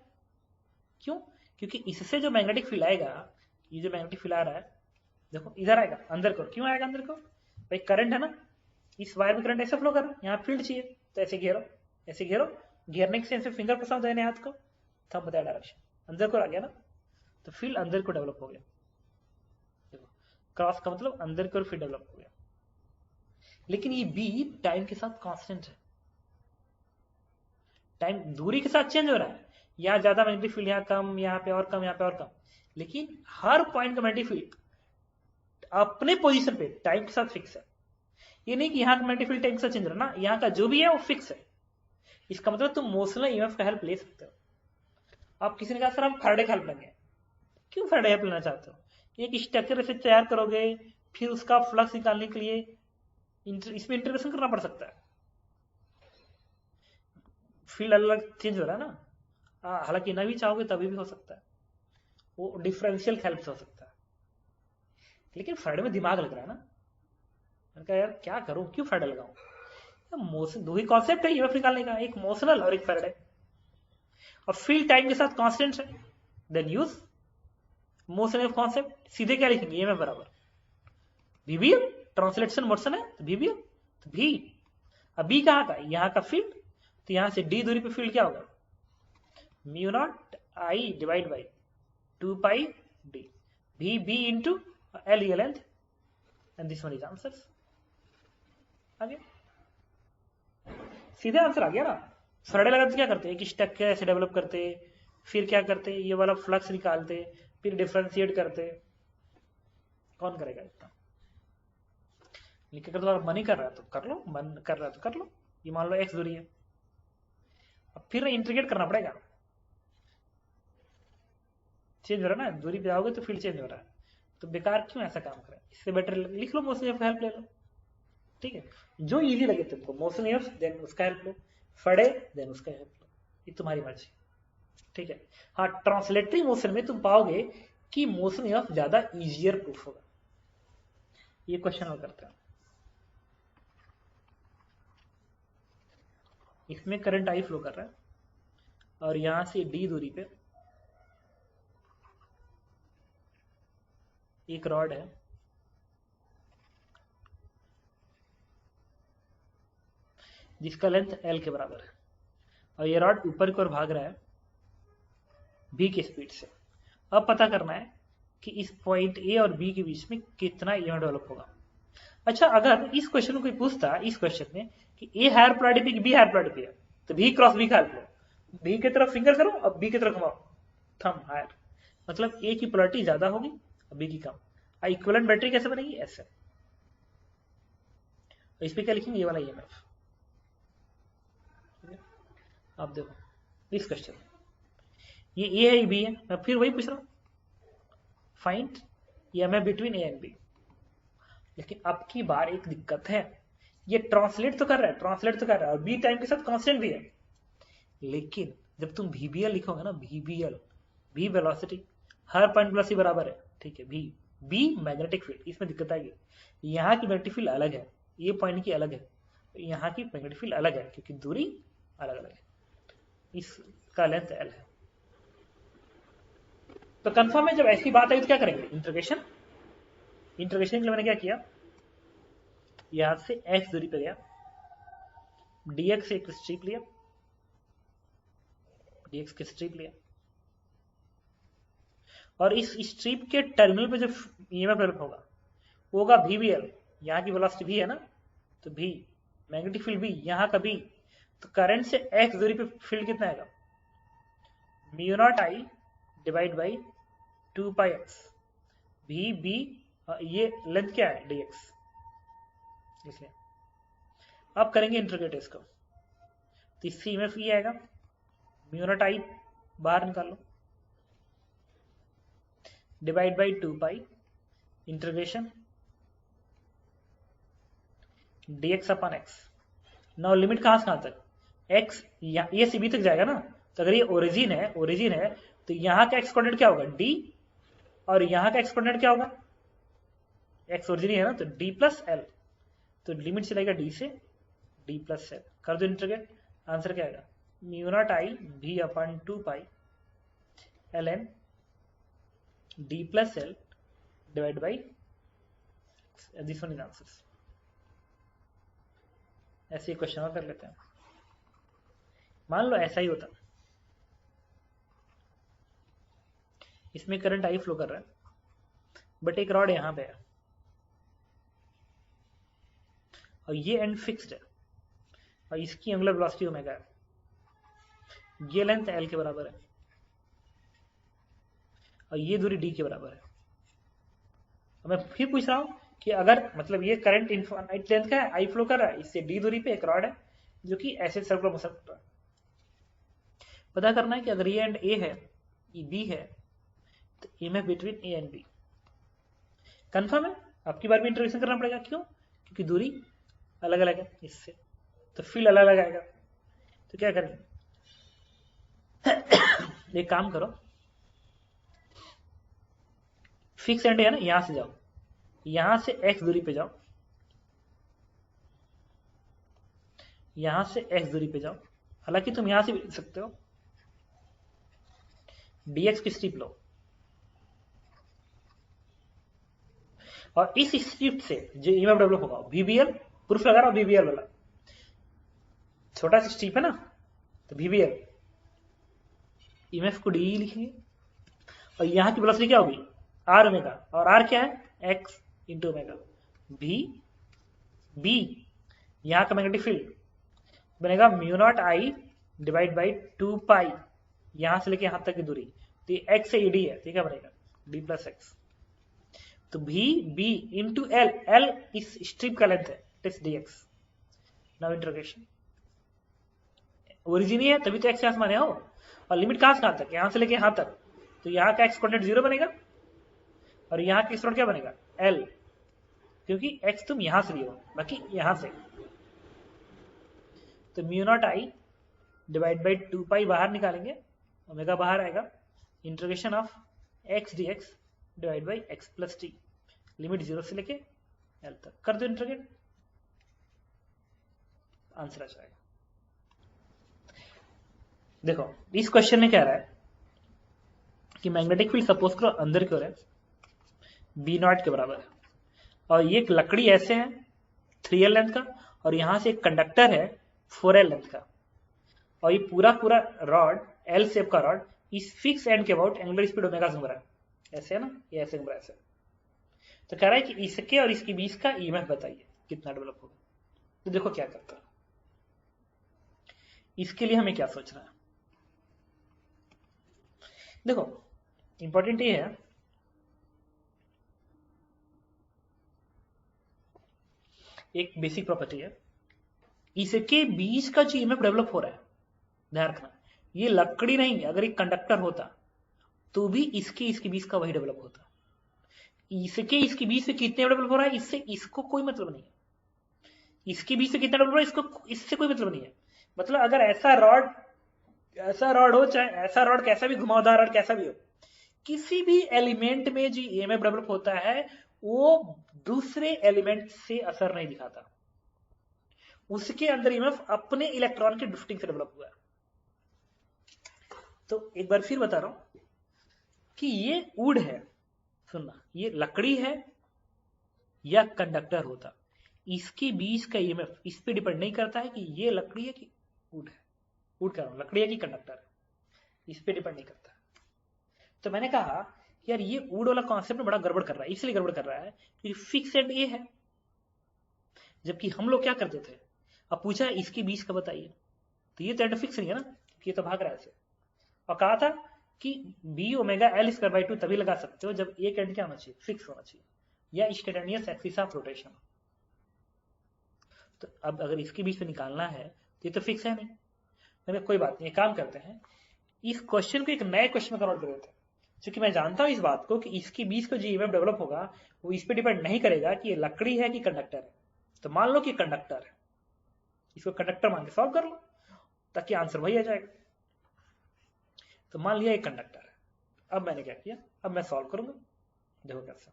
क्यों? क्योंकि इससे जो मैग्नेटिक फील्ड आएगा, ये जो मैग्नेटिक फील्ड आ रहा है, देखो इधर आएगा अंदर को। क्यों आएगा अंदर को? भाई करंट है ना, इस वायर में करंट ऐसे फ्लो कर रहा है, यहाँ फील्ड चाहिए तो ऐसे घेरो, ऐसे घेरो। घेरने के सेंस फिंगर फंसा दाहिने हाथ को, थंब बताया डायरेक्शन, अंदर को आ गया ना, तो फील्ड अंदर को डेवलप हो गया। देखो क्रॉस का मतलब अंदर को फील्ड डेवलप हो गया। लेकिन ये बी टाइम के साथ कांस्टेंट है, टाइम दूरी के साथ चेंज हो रहा है। यहाँ ज्यादा मैग्नेटिक फील्ड, यहाँ कम, यहाँ पे और कम, यहाँ पे और कम। लेकिन हर पॉइंट का मैग्नेटिक फील्ड अपने पोजीशन पे टाइम के साथ फिक्स है। ये नहीं कि यहाँ का मैग्नेटिक फील्ड टाइम के साथ चेंज हो रहा है ना, यहाँ का जो भी है वो फिक्स है। इसका मतलब तुम मोशनल ईएमएफ का हेल्प ले सकते हो। आप किसी ने कहा सर हम फैराडे का हेल्प लेंगे। क्यों फैराडे हेल्प लेना चाहते हो? एक स्ट्रक्चर ऐसे तैयार करोगे, फिर उसका फ्लक्स निकालने के लिए इसमें इंटीग्रेशन करना पड़ सकता है। फील्ड अलग चेंज हो रहा है ना, हालांकि ना भी चाहोगे तभी भी हो सकता है, वो डिफरेंशियल हेल्प से हो सकता है। लेकिन फैराडे में दिमाग लग रहा है ना। मैंने कहा यार क्या करूं, क्यों फैराडे लगाऊं? मोशन दो ही कॉन्सेप्ट है ईएमएफ निकालने का, एक मोशनल और एक फैराडे। और फील्ड टाइम के साथ कांस्टेंट है, देन यूज मोशन कॉन्सेप्ट। सीधे क्या लिखेंगे? ईएमएफ बराबर वीबीएल, ट्रांसलेशन मोशन है तो वीबीएल, तो भी अब बी कहाँ का? यहाँ का फील्ड, तो यहां से डी दूरी पे फील्ड क्या होगा? Mu naught I divide by 2 pi d, we B into L ये length and this one is answers. आ गया, सीधे आंसर आ गया ना। फैराडे लगा तो क्या करते? एक स्ट्रक्चर ऐसे डेवलप करते, फिर क्या करते? ये वाला फ्लक्स निकालते, फिर डिफरेंशिएट करते। कौन करेगा इतना? लेकिन अगर तुम्हारा मन ही कर रहा है तो कर लो, मन कर रहा है तो कर लो। ये मान लो एक्स दूरी है, अब फिर इंटीग्रेट करना पड़ेगा। चेंज हो रहा है ना, दूरी पे आओगे तो फील्ड चेंज हो रहा है, तो बेकार क्यों ऐसा काम करें? इससे बेटर लिख लो मोशन ऑफ हेल्प ले लो। ठीक है, जो इजी लगे तुमको, मोशन ऑफ देन उसका हेल्प लो, फड़े देन उसका हेल्प लो, ये तुम्हारी मर्जी। ठीक है, हाँ ट्रांसलेटरी मोशन में तुम पाओगे कि मोशन ऑफ ज्यादा इजियर प्रूफ होगा। ये क्वेश्चन और करते हैं। इसमें करंट आई फ्लो कर रहा है और यहां से डी दूरी पे एक रॉड है, जिसका लेंथ एल के बराबर है और ये रॉड ऊपर की ओर भाग रहा है बी की स्पीड से। अब पता करना है कि इस पॉइंट ए और बी के बीच में कितना ईएमएफ डेवलप होगा। अच्छा, अगर इस क्वेश्चन को कोई पूछता इस क्वेश्चन में कि ए हायर प्रायोरिटी पे बी हायर प्रायोरिटी पे है, तो बी क्रॉस बी का हेल्प लो, बी की तरफ फिंगर करो और बी की तरफ घुमाओ, थंब हायर, मतलब ए की पोलैरिटी ज्यादा होगी और बी की कम। इक्विवेलेंट बैटरी कैसे बनेगी? ऐसे। इस पे क्या लिखेंगे? ये वाला ईएमएफ। आप देखो इस क्वेश्चन में ये ए है, ये बी है, मैं फिर वही पूछ रहा हूं, find EMF between A and B. लेकिन अब की बार एक दिक्कत है ये ट्रांसलेट तो कर रहा है, ट्रांसलेट तो कर रहा है, और बी टाइम के साथ कांस्टेंट भी है। लेकिन जब तुम VBL लिखोगे ना, VBL, बी वेलोसिटी, हर पॉइंट प्लस ही बराबर है, ठीक है, बी मैग्नेटिक फील्ड, इसमें दिक्कत आएगी। यहाँ की मैग्नेटिक फील्ड अलग है, ये पॉइंट की अलग है, यहाँ की मैग्नेटिक फील्ड अलग है, क्योंकि दूरी अलग अलग है, इसका लेंथ L है। तो कंफर्म है, जब ऐसी बात आई तो क्या करेंगे, इंटीग्रेशन। इंटीग्रेशन के लिए मैंने क्या किया, यहां से x दूरी पे गया, dx से एक स्ट्रिप लिया, dx की स्ट्रिप लिया, और इस स्ट्रिप के टर्मिनल पे जो ईएमएफ डेवलप होगा VBL, यहाँ की वेलोसिटी भी है ना, तो भी मैग्नेटिक फील्ड भी, यहाँ का भी, तो करंट से x दूरी पे फील्ड कितना आएगा, μ0I डिवाइड बाई 2πx, भी ये लेंथ क्या है dx, इसलिए अब करेंगे इंटीग्रेट इसको, तो इससे ईएमएफ ये आएगा, μ0I बाहर निकाल लो, divide by 2π integration dx upon x। Now limit कहां से कहां तक, x ये से b तक जाएगा ना, तो अगर ये ओरिजिन है तो यहाँ का एक्स कोऑर्डिनेट क्या होगा d, और यहाँ का एक्स कोऑर्डिनेट क्या होगा, x ओरिजिन है ना, तो d प्लस l, तो लिमिट चलेगा d से d प्लस l, कर दो इंटीग्रेट, आंसर क्या आएगा, μ0I v upon 2π ln d plus l divide by this one is answer. ऐसे क्वेश्चन और कर लेते हैं, मान लो ऐसा ही होता, इसमें करंट आई फ्लो कर रहा है, बट एक रॉड यहां पे है, और ये एंड फिक्स्ड है, और इसकी एंगुलर वेलोसिटी ओमेगा है, ये लेंथ L के बराबर है, और ये दूरी D के बराबर है। और मैं फिर पूछ रहा हूं कि अगर मतलब ये करंट इनफाइनाइट लेंथ का है, आई फ्लो कर रहा है, इससे D दूरी पे एक रॉड है जो कि ऐसे सर्कुलर मोशन कर रहा है, पता करना है कि अगर ये एंड A है, ये B है, तो EMF between A and B confirm है। आपकी बार भी इंटीग्रेशन करना पड़ेगा, क्यों, क्योंकि दूरी अलग अलग है इससे, तो फील्ड अलग अलग आएगा। तो क्या करेंगे, एक काम करो, फिक्स एंड है ना, यहां से जाओ, यहां से x दूरी पे जाओ, यहां से x दूरी पे जाओ, हालांकि तुम यहां से भी लिख सकते हो, dx की स्ट्रिप लो, और इस स्ट्रिप से जो ईएमएफ डेवलप होगा VBL, प्रूफ लगा रहा हूं VBL वाला, छोटा सा स्ट्रिप है ना, तो VBL, ईएमएफ को D लिखेंगे, और यहां की वेलोसिटी क्या होगी R ओमेगा, और R क्या है x इंटू ओमेगा, B यहां का मैग्नेटिक फील्ड बनेगा μ0I डिवाइड बाई 2π, यहां से लेके यहां तक की दूरी, तो ये x से D है, तो क्या बनेगा D प्लस x, तो B इंटू L इस स्ट्रिप का लेंथ है, test dx। Now integration, origin ही है तभी तो x यहां से माने हो, और लिमिट कहां से कहां तक, यहां से लेके यहां तक, तो यहां का x कोऑर्डिनेट 0 बनेगा, और यहां का x कोऑर्डिनेट क्या बनेगा L, क्योंकि x तुम यहां से लिए हो, बाकी यहां से, तो μ0I डिवाइड बाई 2π बाहर निकालेंगे, ओमेगा बाहर आएगा, integration of x dx divide by x plus t, limit 0 से लेके L तक, कर दो इंटीग्रेट, आंसर आ जाएगा। देखो इस क्वेश्चन में क्या रहा है कि मैग्नेटिक फील्ड सपोज करो अंदर की ओर है, B0 के बराबर है, और ये एक लकड़ी ऐसे है 3L लेंथ का, और यहां से एक कंडक्टर है 4L लेंथ का, और ये पूरा रॉड L शेप का रॉड इस फिक्स एंड के अबाउट एंगुलर स्पीड ओमेगा से घूम रहा है, ऐसे है ना, ये ऐसे घूम रहा है ऐसे, तो कह रहा है कि इसके और इसके बीच का ईएमएफ बताइए कितना डेवलप होगा। तो देखो क्या करता है, इसके लिए हमें क्या सोचना है, देखो इंपॉर्टेंट ये है, एक बेसिक प्रॉपर्टी है, इसके बीच का जो ईएमएफ डेवलप हो रहा है, ध्यान रखना, ये लकड़ी नहीं, अगर एक कंडक्टर होता तो भी इसके बीच का वही डेवलप होता, इसके बीच में कितने डेवलप हो रहा है, इससे इसको कोई मतलब नहीं है, इसके बीच से कितना डेवलप हो रहा है इसको, इससे कोई मतलब नहीं है। मतलब अगर ऐसा रॉड हो, चाहे ऐसा रॉड कैसा भी घुमावदार रॉड कैसा भी हो, किसी भी एलिमेंट में जो ईएमएफ डेवलप होता है वो दूसरे एलिमेंट से असर नहीं दिखाता, उसके अंदर ईएमएफ अपने इलेक्ट्रॉन के ड्रिफ्टिंग से डेवलप हुआ है। तो एक बार फिर बता रहा हूं कि ये वुड है, सुनना, ये लकड़ी है या कंडक्टर होता, इसके बीच का ईएमएफ इस पे डिपेंड नहीं करता है कि ये लकड़ी है कि वुड है, वुड कह रहा हूं, लकड़ी है कि कंडक्टर है, इस पे डिपेंड नहीं करता। तो मैंने कहा यार ये वुड वाला कॉन्सेप्ट में बड़ा गड़बड़ कर रहा है, इसलिए गड़बड़ कर रहा है क्योंकि फिक्स एंड ए है, जबकि हम लोग क्या करते थे, अब पूछा इसके बीच का बताइए, तो ये तो एंड फिक्स नहीं है ना, क्योंकि ये तो भाग रहा है ऐसे। और कहा था कि B omega L square by 2 तभी लगा सकते हो जब एक एंड क्या होना चाहिए, फिक्स होना चाहिए, या इंस्टेंटेनियस एक्सिस ऑफ रोटेशन। तो अब अगर इसके बीच में निकालना है तो ये तो फिक्स है नहीं, मैंने कोई बात नहीं, काम करते हैं, इस क्वेश्चन को एक नए क्वेश्चन में कन्वर्ट कर देते हैं, क्योंकि मैं जानता हूं इस बात को कि इसके बीच का जो ईएमएफ डेवलप होगा वो इस पे डिपेंड नहीं करेगा कि ये लकड़ी है कि कंडक्टर है। तो मान लो कि कंडक्टर है, इसको कंडक्टर मान के सॉल्व कर लो ताकि आंसर वही आ जाएगा। तो मान लिया एक कंडक्टर है, अब मैंने क्या किया, अब मैं सॉल्व करूंगा, देखो कैसे।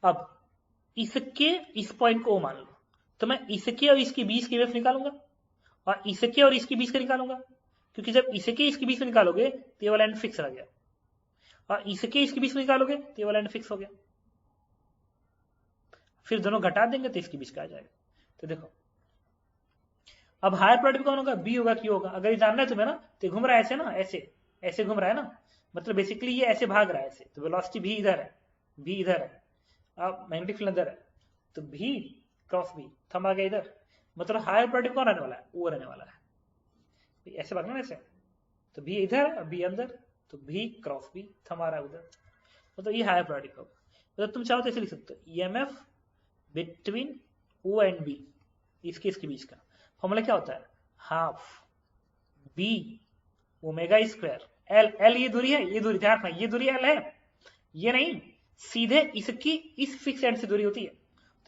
अब इसके इस पॉइंट को ओ मान लो, तो मैं इसके और इसके बीच की ईएमएफ निकालूंगा और इसके और इसके बीच का निकालूंगा, क्योंकि जब इसके इसके बीच में निकालोगे तो ये वाला एंड फिक्स रह गया, और इसके इसके बीच में निकालोगे तो ये वाला एंड फिक्स हो गया, फिर दोनों घटा देंगे तो इसके बीच का आ जाएगा। तो देखो अब हायर प्रोडक्ट कौन होगा, बी होगा क्यू होगा, अगर ये जानना है तुम्हें ना, तो घूम रहा है ऐसे ना, ऐसे ऐसे घूम रहा है ना, मतलब बेसिकली ये ऐसे भाग रहा है ऐसे, तो वेलोसिटी भी इधर है, भी इधर है, अब मैग्नेटिक फील्ड अंदर है, तो भी क्रॉस भी थम आ गया इधर, मतलब हायर प्रोडक्ट कौन रहने वाला है, वो रहने वाला है, ऐसे भागना ऐसे, तो भी इधर भी अंदर, तो भी क्रॉस भी थम आ रहा है उधर, मतलब ये हायर प्रोडक्ट होगा। तो तुम चाहो तो ऐसे लिख सकते हो, EMF between O and B, इसके बीच का फॉर्मूला क्या होता है, half B omega square L, L ये दूरी है, ये दूरी ध्यान रखना, ये दूरी एल है, ये नहीं, सीधे इसकी इस फिक्स एंड से दूरी होती है,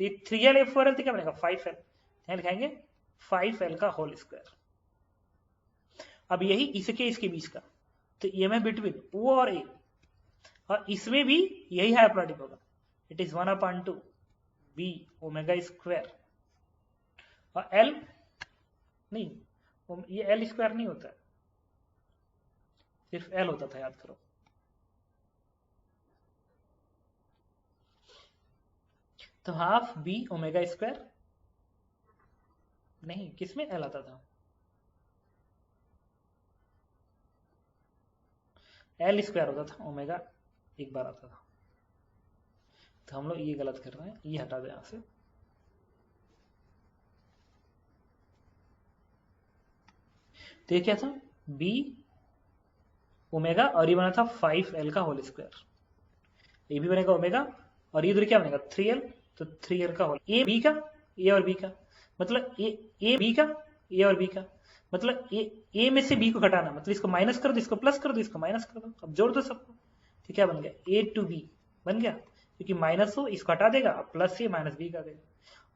तो ये 3l f 4l तो क्या बनेगा 5l, यहाँ लिखाएंगे 5l का होल स्क्वायर। अब यही इसके बीच का, तो ईएमएफ बिटवीन ओ और ए, और इसमें भी यही हायर प्रोडक्ट होगा, it is 1/2 B omega square, और एल नहीं, ये एल स्क्वायर नहीं होता है, सिर्फ एल होता था, याद करो। तो हाफ बी ओमेगा स्क्वायर, नहीं किसमें एल आता था, एल स्क्वायर होता था, ओमेगा एक बार आता था, तो हम लोग ये गलत कर रहे हैं, ये हटा दे यहां से, तो ये क्या था बी ओमेगा, और ये बना था 5l का होल स्क्वायर, ये भी बनेगा ओमेगा, और ये दूरी क्या बनेगा 3l, तो 3l का होल, ए बी का, ए और बी का, मतलब ए बी का, ए और बी का, मतलब ए में से बी को घटाना, मतलब इसको माइनस कर दो, इसको प्लस कर दो, इसको माइनस कर दो, अब जोड़ दो सबको, तो क्या बन गया ए टू बी बन गया, क्योंकि माइनस हो इसको हटा देगा, प्लस ए माइनस बी कर देगा,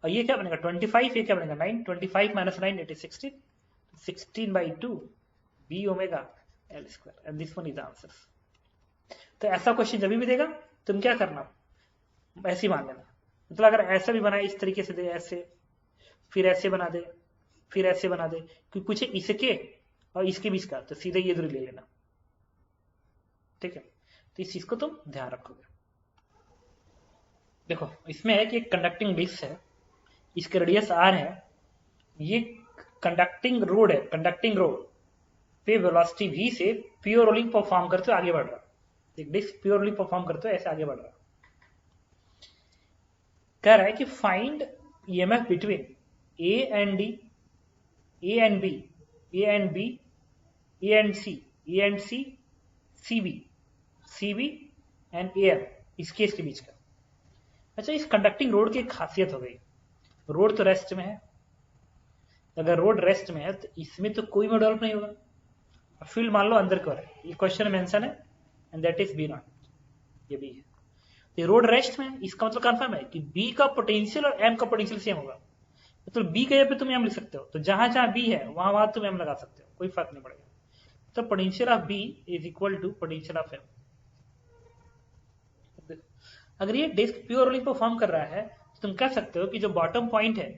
और ये क्या बनेगा 25, ये क्या बनेगा 9, 25 minus 9 it is 16, 16/2 B omega L square, and this one is the answer. तो ऐसा क्वेश्चन जब भी देगा तुम क्या करना, ऐसे ही मान लेना, मतलब अगर ऐसा भी बना इस तरीके से दे, ऐसे फिर ऐसे बना दे, फिर ऐसे बना दे, क्योंकि पूछे इसके और इसके बीच का, तो सीधे ये दूरी ले लेना, ठीक है। तो इस चीज को तुम ध्यान रखोगे। देखो इसमें है कि एक कंडक्टिंग डिस्क है, इसके रेडियस r है, ये कंडक्टिंग रोड है, कंडक्टिंग रोड पे वेलोसिटी v से प्योर रोलिंग परफॉर्म करते हुए आगे बढ़ रहा, एक डिस्क प्योर रोलिंग परफॉर्म करते हुए ऐसे आगे बढ़ रहा, कह रहा है कि find EMF between A and D, A and B, A and B, A and C, A and C, C B and A M, इसके बीच का। अच्छा, इस कंडक्टिंग रोड की एक खासियत हो गई, रोड तो रेस्ट में है, अगर रोड रेस्ट में है तो इसमें तो कोई भी डेवलप नहीं होगा, फील्ड मान लो अंदर की ओर है, ये क्वेश्चन मेंशन है, and that is B not, ये बी है, ये रोड रेस्ट में है, इसका मतलब कंफर्म है कि बी का पोटेंशियल और एम का पोटेंशियल सेम होगा, मतलब बी के जगह पे तुम एम लिख सकते हो, तो जहां जहां बी है वहां वहां तुम एम लगा सकते हो, कोई फर्क नहीं पड़ेगा। तो potential of B is equal to potential of M. अगर ये डिस्क प्योर रोलिंग परफॉर्म कर रहा है तो तुम कह सकते हो कि जो बॉटम पॉइंट है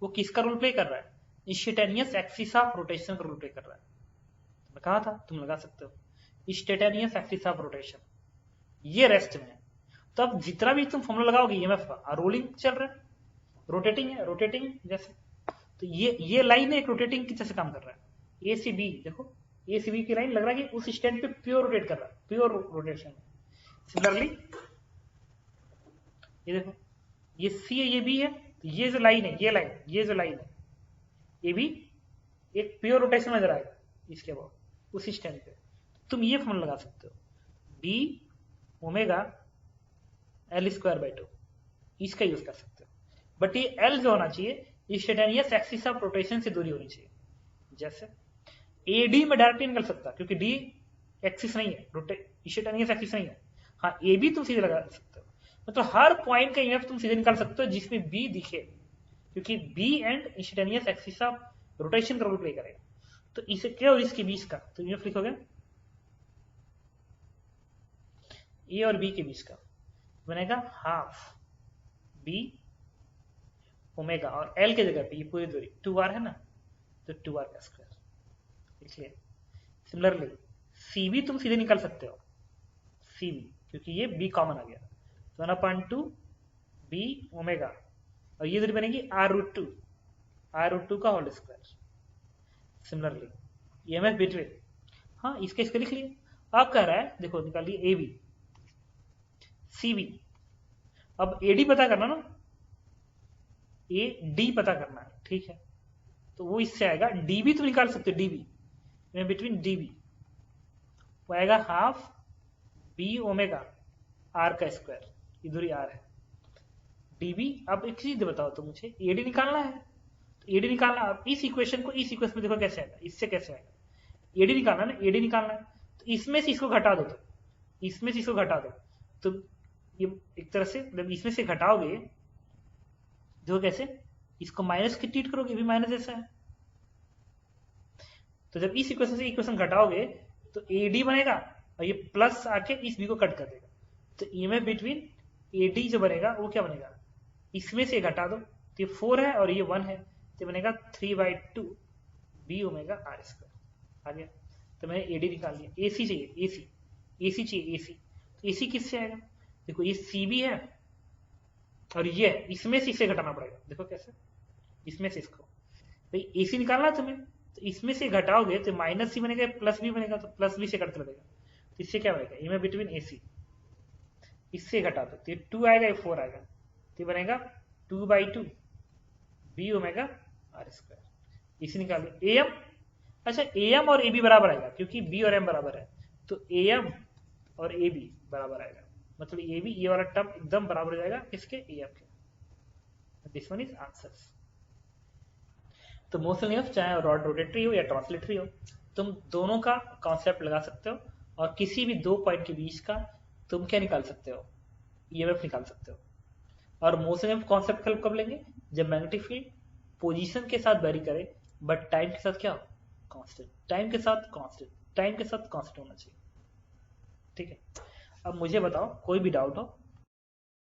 वो किसका रोल प्ले कर रहा है, इंस्टेंटेनियस एक्सिस ऑफ रोटेशन का रोल प्ले कर रहा है। मैं कहा था तुम लगा सकते हो इंस्टेंटेनियस एक्सिस ऑफ रोटेशन, ये रेस्ट में है। तो अब जितना भी तुम फॉर्मूला लगाओगे ईएमएफ का, रोलिंग चल रहा है, रोटेटिंग है, रोटेटिंग जैसे, तो ये लाइन एक रोटेटिंग की तरह से काम कर रहा है। ए सी बी देखो, ए सी बी की लाइन लग रहा है कि उस स्टैंड पे प्योर रोटेट कर रहा है, प्योर रोटेशन। सिमिलरली ये देखो, ये सी है, ये बी है, तो ये जो लाइन है, ये जो लाइन है, ये भी एक प्योर रोटेशन नजर आएगा इसके बाद उस स्टैंड पे। तुम ये फॉर्मूला लगा सकते हो, B omega L square by two, इसका यूज कर सकते हो। बट ये एल जो होना चाहिए इंस्टेंटेनियस एक्सिस ऑफ रोटेशन से दूरी होनी चाहिए। जैसे ए डी में डायरेक्टली निकल सकता क्योंकि डी एक्सिस नहीं है, इंस्टेंटेनियस एक्सिस नहीं है। हाँ ए बी तुम सीधे लगा सकते हो, मतलब हर पॉइंट का ईएमएफ तुम सीधे निकाल सकते हो जिसमें बी दिखे, क्योंकि B and instantaneous axis of rotation का रोल प्ले करेगा। तो इसे क्या हो इसके बीच का, तो ईएमएफ लिखोगे ए और बी के बीच का बनेगा हाफ बी ओमेगा, और एल के जगह पे ये पूरी दूरी 2r है ना, तो 2r का स्क्वायर लिख। सिमिलरली सी बी तुम सीधे निकाल सकते हो, सी बी क्योंकि ये बी कॉमन आ गया, 1/2 बी ओमेगा, और ये दूरी बनेगी r√2 का whole square. Similarly EMF between, हाँ इसके लिख लिए। अब कह रहा है देखो निकालिए ए बी सी बी, अब ए डी पता करना ना, ए डी पता करना है, ठीक है, तो वो इससे आएगा डीबी तुम निकाल सकते हो, डीबी बिटवीन डीबी वो आएगा हाफ बी ओमेगा आर का स्क्वायर, ये दूरी आर है डीबी। अब एक चीज बताओ तो मुझे एडी निकालना है, तो एडी निकालना, अब इस इक्वेशन को इस इक्वेशन में देखो कैसे आएगा, इससे कैसे आएगा, एडी निकालना ना, एडी निकालना है, तो इसमें से इसको घटा दो, तो इसमें से इसको घटा दो, तो ये एक तरह से जब इसमें से घटाओगे देखो कैसे, इसको माइनस की ट्रीट करोगे, भी माइनस जैसा है, तो जब इस इक्वेशन से इक्वेशन घटाओगे तो ए डी बनेगा और ये प्लस आके इस बी को कट कर देगा, तो ईएमएफ बिटवीन ए डी जो बनेगा वो क्या बनेगा, इसमें से घटा दो, तो ये 4 है और ये 1 है, तो बनेगा 3/2 बी ओमेगा आर स्क्वायर आ गया। तो मैंने ए डी निकाल लिया। ए सी चाहिए, ए सी चाहिए, ए सी, तो ए सी किससे आएगा, देखो ये सी बी है और ये इसमें से इसे घटाना पड़ेगा, देखो कैसे, इसमें से इसको, भाई ए सी निकालना तुम्हें, तो इसमें से घटाओगे तो माइनस सी बनेगा, प्लस बी बनेगा, तो प्लस बी से कटते लगेगा, तो इससे क्या बनेगा, ईएमएफ बिटवीन ए सी, इससे घटा दो तो ये 2 आएगा, ये 4 आएगा, तो ये बनेगा 2/2 बी ओमेगा आर स्क्वायर। इसी निकालिए ए एम, अच्छा ए एम और ए बी बराबर आएगा क्योंकि बी और एम बराबर है, तो ए एम और ए बी बराबर आएगा, मतलब ए बी ये वाला टर्म एकदम बराबर हो जाएगा किसके, ए एम के। This one is answers. तो मोशन ईएमएफ चाहे रॉड रोटेटरी हो या ट्रांसलेटरी हो, तुम दोनों का कॉन्सेप्ट लगा सकते हो, और किसी भी दो पॉइंट के बीच का तुम क्या निकाल सकते हो, ईएमएफ निकाल सकते हो। और मोशन ईएमएफ कॉन्सेप्ट कब लेंगे, जब मैग्नेटिक फील्ड पोजीशन के साथ वेरी करे बट टाइम के साथ क्या हो, कांस्टेंट, टाइम के साथ कांस्टेंट होना चाहिए, ठीक है। अब मुझे बताओ कोई भी डाउट हो